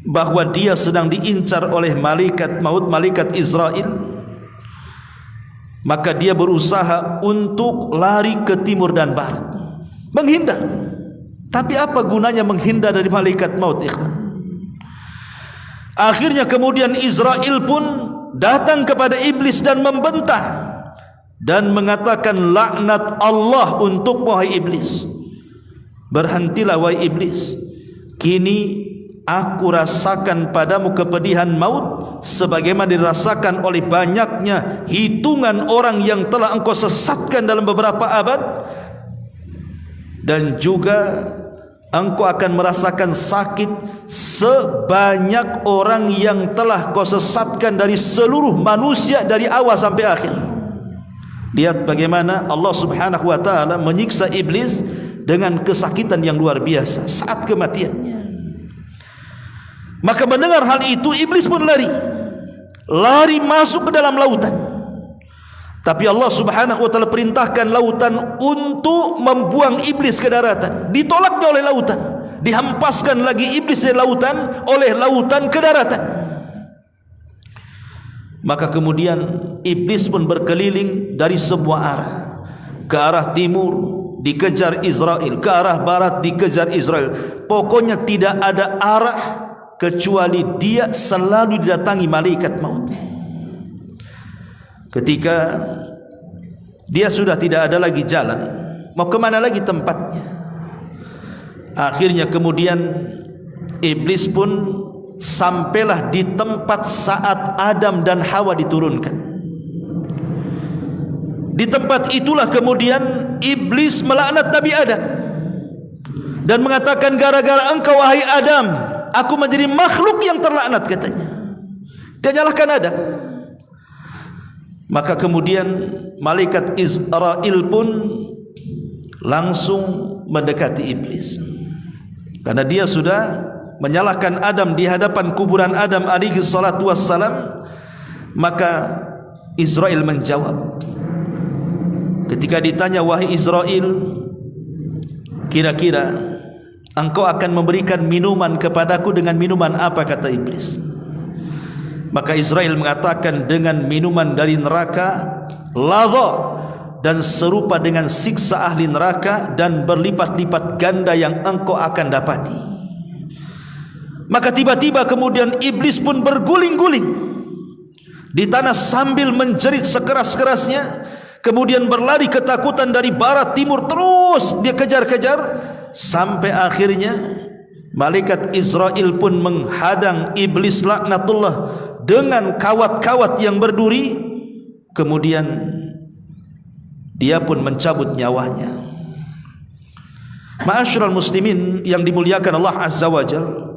bahwa dia sedang diincar oleh malaikat maut, malaikat Israel, maka dia berusaha untuk lari ke timur dan barat, menghindar. Tapi apa gunanya menghindar dari malaikat maut, ikhwan? Akhirnya kemudian Israel pun datang kepada iblis dan membantah dan mengatakan, laknat Allah untuk wahai iblis. Berhentilah wahai iblis, kini aku rasakan padamu kepedihan maut sebagaimana dirasakan oleh banyaknya hitungan orang yang telah engkau sesatkan dalam beberapa abad, dan juga engkau akan merasakan sakit sebanyak orang yang telah kau sesatkan dari seluruh manusia dari awal sampai akhir. Lihat bagaimana Allah Subhanahu wa taala menyiksa iblis dengan kesakitan yang luar biasa saat kematiannya. Maka mendengar hal itu, iblis pun lari masuk ke dalam lautan. Tapi Allah Subhanahu wa taala perintahkan lautan untuk membuang iblis ke daratan. Ditolaknya oleh lautan, dihempaskan lagi iblis dari lautan oleh lautan ke daratan. Maka kemudian iblis pun berkeliling dari semua arah. Ke arah timur dikejar Israel, ke arah barat dikejar Israel. Pokoknya tidak ada arah kecuali dia selalu didatangi malaikat maut. Ketika dia sudah tidak ada lagi jalan, mau kemana lagi tempatnya, akhirnya kemudian iblis pun sampailah di tempat saat Adam dan Hawa diturunkan. Di tempat itulah kemudian iblis melaknat Nabi Adam dan mengatakan, gara-gara engkau wahai Adam, aku menjadi makhluk yang terlaknat, katanya. Dia nyalahkan Adam. Maka kemudian malaikat Israel pun langsung mendekati iblis, karena dia sudah menyalahkan Adam di hadapan kuburan Adam alaihi salatu wassalam, maka Israel menjawab. Ketika ditanya, wahai Israel, kira-kira engkau akan memberikan minuman kepadaku dengan minuman apa, kata iblis. Maka Israel mengatakan, dengan minuman dari neraka ladha, dan serupa dengan siksa ahli neraka, dan berlipat-lipat ganda yang engkau akan dapati. Maka tiba-tiba kemudian iblis pun berguling-guling di tanah sambil menjerit sekeras-kerasnya, kemudian berlari ketakutan dari barat timur, terus dia kejar-kejar sampai akhirnya malaikat Israel pun menghadang iblis laknatullah dengan kawat-kawat yang berduri. Kemudian dia pun mencabut nyawanya. Ma'asyiral muslimin yang dimuliakan Allah Azza wa Jalla,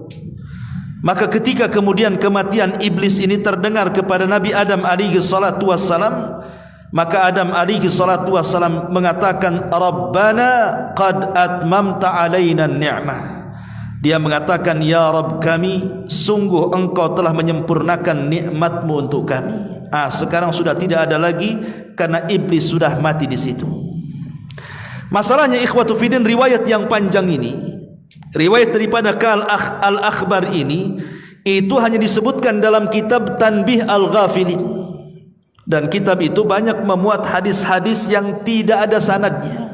maka ketika kemudian kematian iblis ini terdengar kepada Nabi Adam alaihi salatu wassalam, maka Adam alaihi salatu wassalam mengatakan, Rabbana qad atmamta alaina ni'mah. Dia mengatakan, ya Rabb kami, sungguh engkau telah menyempurnakan nikmatmu untuk kami. Sekarang sudah tidak ada lagi, karena iblis sudah mati di situ. Masalahnya ikhwatu fiddin, riwayat yang panjang ini, riwayat daripada Al-Akhbar ini, itu hanya disebutkan dalam kitab Tanbih Al-Ghafilin, dan kitab itu banyak memuat hadis-hadis yang tidak ada sanadnya.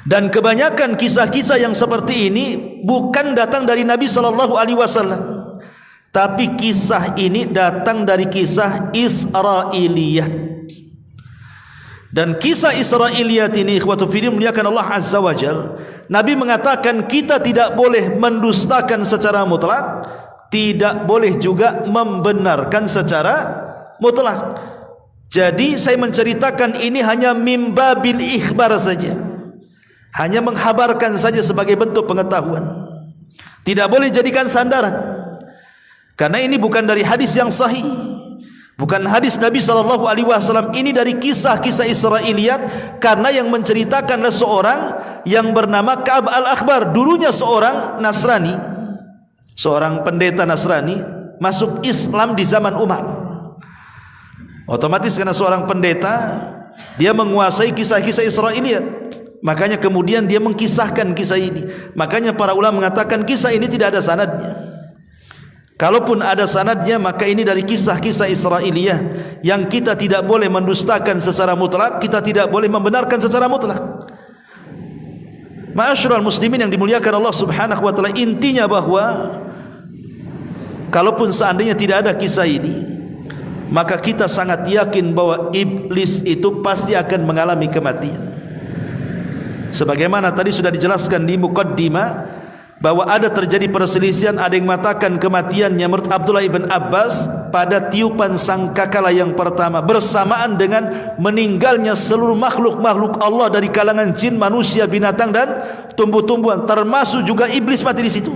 Dan kebanyakan kisah-kisah yang seperti ini bukan datang dari Nabi SAW, tapi kisah ini datang dari kisah Israiliyat. Dan kisah Israiliyat ini, ikhwatu fiddin muliakan Allah Azza wa Jalla, Nabi mengatakan kita tidak boleh mendustakan secara mutlak, tidak boleh juga membenarkan secara mutlak. Jadi saya menceritakan ini hanya mimbabil ikhbar saja, hanya menghabarkan saja sebagai bentuk pengetahuan, tidak boleh jadikan sandaran, karena ini bukan dari hadis yang sahih, bukan hadis Nabi SAW. Ini dari kisah-kisah Israiliyat, karena yang menceritakanlah seorang yang bernama Ka'ab Al-Akhbar, dulunya seorang Nasrani, seorang pendeta Nasrani, masuk Islam di zaman Umar. Otomatis karena seorang pendeta, dia menguasai kisah-kisah Israiliyat, makanya kemudian dia mengkisahkan kisah ini. Makanya para ulama mengatakan kisah ini tidak ada sanadnya. Kalaupun ada sanadnya, maka ini dari kisah-kisah Israiliyat yang kita tidak boleh mendustakan secara mutlak, kita tidak boleh membenarkan secara mutlak. Ma'asyiral muslimin yang dimuliakan Allah Subhanahu wa taala, intinya bahwa kalaupun seandainya tidak ada kisah ini, maka kita sangat yakin bahwa iblis itu pasti akan mengalami kematian. Sebagaimana tadi sudah dijelaskan di muqaddimah, bahwa ada terjadi perselisihan, ada yang mengatakan kematiannya menurut Abdullah ibn Abbas pada tiupan sangkakala yang pertama, bersamaan dengan meninggalnya seluruh makhluk-makhluk Allah dari kalangan jin, manusia, binatang dan tumbuh-tumbuhan, termasuk juga iblis mati di situ.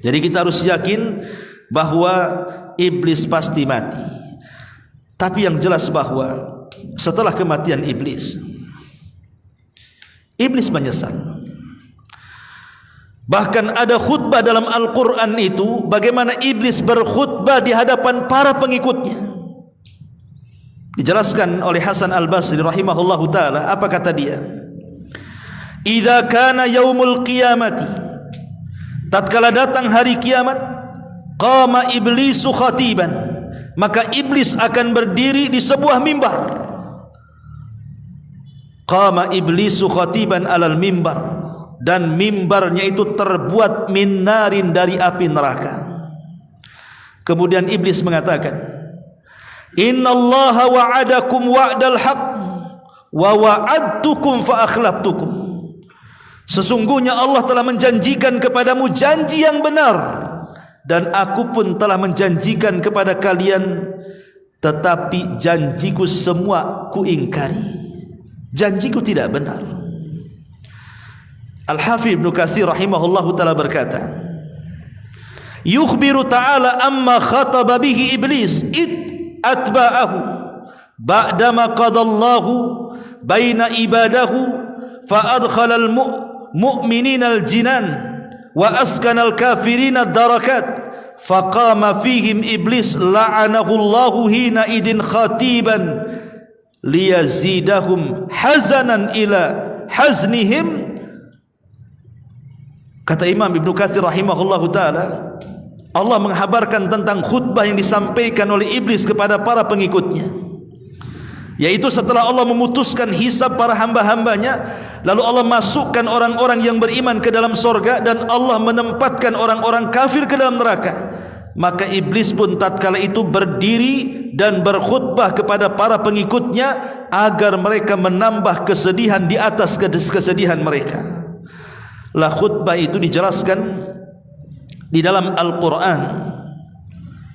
Jadi kita harus yakin bahwa iblis pasti mati. Tapi yang jelas bahwa setelah kematian iblis menyesal. Bahkan ada khutbah dalam Al-Quran itu, bagaimana iblis berkhutbah di hadapan para pengikutnya. Dijelaskan oleh Hasan Al-Basri rahimahullahu ta'ala, apa kata dia? Idza kana yaumul qiyamati, tatkala datang hari kiamat, qama iblisu khatiban, maka iblis akan berdiri di sebuah mimbar. Qama iblisu khatiban alal mimbar, dan mimbarnya itu terbuat min narin, dari api neraka. Kemudian iblis mengatakan, innallaha wa'adakum wa'dal haqq wa wa'adtukum fa akhlaftukum. Sesungguhnya Allah telah menjanjikan kepadamu janji yang benar, dan aku pun telah menjanjikan kepada kalian, tetapi janjiku semua kuingkari. Janjiku tidak benar. Al-Hafidz Ibnu Katsir rahimahullahu ta'ala berkata, yukhbiru ta'ala amma khataba bihi iblis atba'ahu ba'dama qadallahu baina ibadahu fa adkhala al-mu'minina al-jinan wa askanal kafirina darakat. Faqama fihim iblis la'anahu Allahu hina idin khatiban liyazidahum hazanan ila haznihim. Kata Imam Ibnu Katsir rahimahullahu taala, Allah menghabarkan tentang khutbah yang disampaikan oleh iblis kepada para pengikutnya, yaitu setelah Allah memutuskan hisab para hamba-hambanya, lalu Allah masukkan orang-orang yang beriman ke dalam sorga dan Allah menempatkan orang-orang kafir ke dalam neraka. Maka iblis pun tatkala itu berdiri dan berkhutbah kepada para pengikutnya agar mereka menambah kesedihan di atas kesedihan mereka. Lah khutbah itu dijelaskan di dalam Al-Quran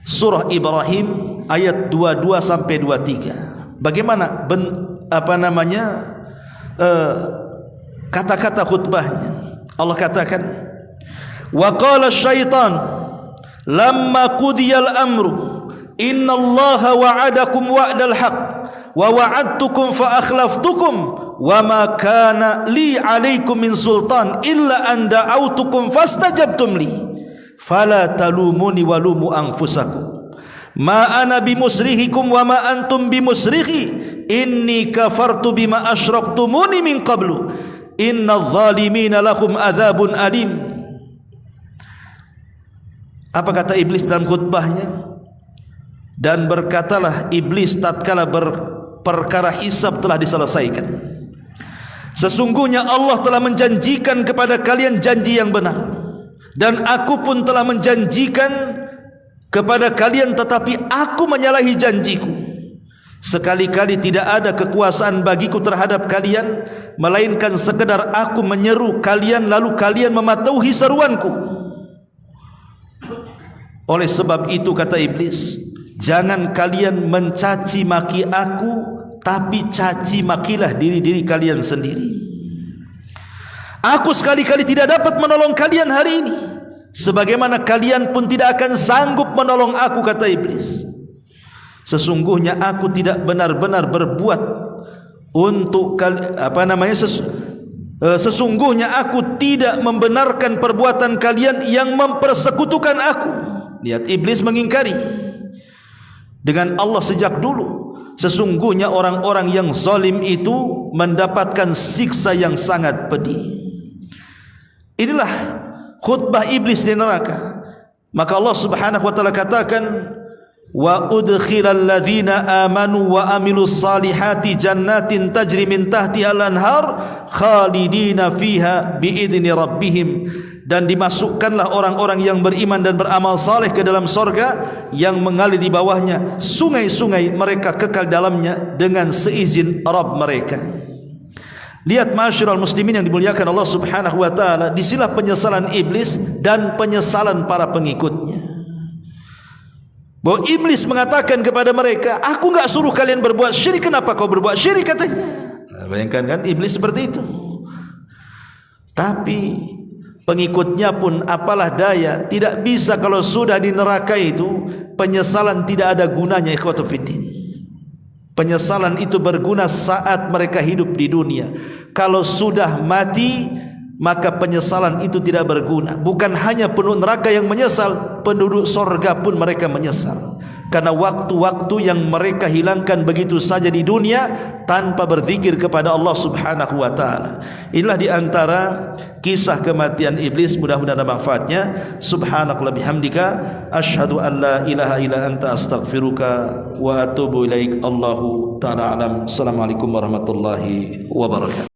surah Ibrahim ayat 22 sampai 23. Bagaimana kata-kata khutbahnya? Allah katakan, wa qala syaitan lamma qudiyal amru innallaha wa'adakum wa'dal haqq wa wa'adtukum fa akhlaftukum wa ma kana li 'alaikum min sultan illa an da'awtukum fastajabtum li fala talumuni walumu anfusakum ma ana bimusrihikum wa ma antum bimusrikhi inni kafartu bima asyraktumuni min qablu innadh zalimina lahum adzabun alim. Apa kata iblis dalam khutbahnya? Dan berkatalah iblis tatkala perkara hisab telah diselesaikan, sesungguhnya Allah telah menjanjikan kepada kalian janji yang benar, dan aku pun telah menjanjikan kepada kalian, tetapi aku menyalahi janjiku. Sekali-kali tidak ada kekuasaan bagiku terhadap kalian, melainkan sekedar aku menyeru kalian lalu kalian mematuhi seruanku. Oleh sebab itu kata iblis, jangan kalian mencaci maki aku, tapi caci makilah diri-diri kalian sendiri. Aku sekali-kali tidak dapat menolong kalian hari ini, sebagaimana kalian pun tidak akan sanggup menolong aku, kata iblis. Sesungguhnya aku tidak benar-benar berbuat untuk sesungguhnya aku tidak membenarkan perbuatan kalian yang mempersekutukan aku. Lihat, iblis mengingkari dengan Allah sejak dulu. Sesungguhnya orang-orang yang zalim itu mendapatkan siksa yang sangat pedih. Inilah khutbah iblis di neraka. Maka Allah Subhanahu wa taala katakan, wa udkhilal ladzina amanu wa amilus salihati jannatin tajri min tahtiha al-anhar khalidina fiha biidzni rabbihim. Dan dimasukkanlah orang-orang yang beriman dan beramal saleh ke dalam sorga yang mengalir di bawahnya sungai-sungai, mereka kekal dalamnya dengan seizin Rabb mereka. Lihat ma'asyiral muslimin yang dimuliakan Allah Subhanahu wa taala, disinilah penyesalan iblis dan penyesalan para pengikutnya. Bahwa iblis mengatakan kepada mereka, aku enggak suruh kalian berbuat syirik, kenapa kau berbuat syirik, katanya. Nah, bayangkan kan iblis seperti itu. Tapi pengikutnya pun apalah daya, tidak bisa. Kalau sudah di neraka itu, penyesalan tidak ada gunanya, ikhwatu fiddin. Penyesalan itu berguna saat mereka hidup di dunia. Kalau sudah mati, maka penyesalan itu tidak berguna. Bukan hanya penduduk neraka yang menyesal, penduduk sorga pun mereka menyesal, karena waktu-waktu yang mereka hilangkan begitu saja di dunia tanpa berzikir kepada Allah Subhanahu wa taala. Inilah di antara kisah kematian iblis. Mudah-mudahan ada manfaatnya. Subhanakallahumma bihamdika asyhadu an la ilaha illa anta astaghfiruka wa atubu ilaik. Allahu taala alam. Assalamualaikum warahmatullahi wabarakatuh.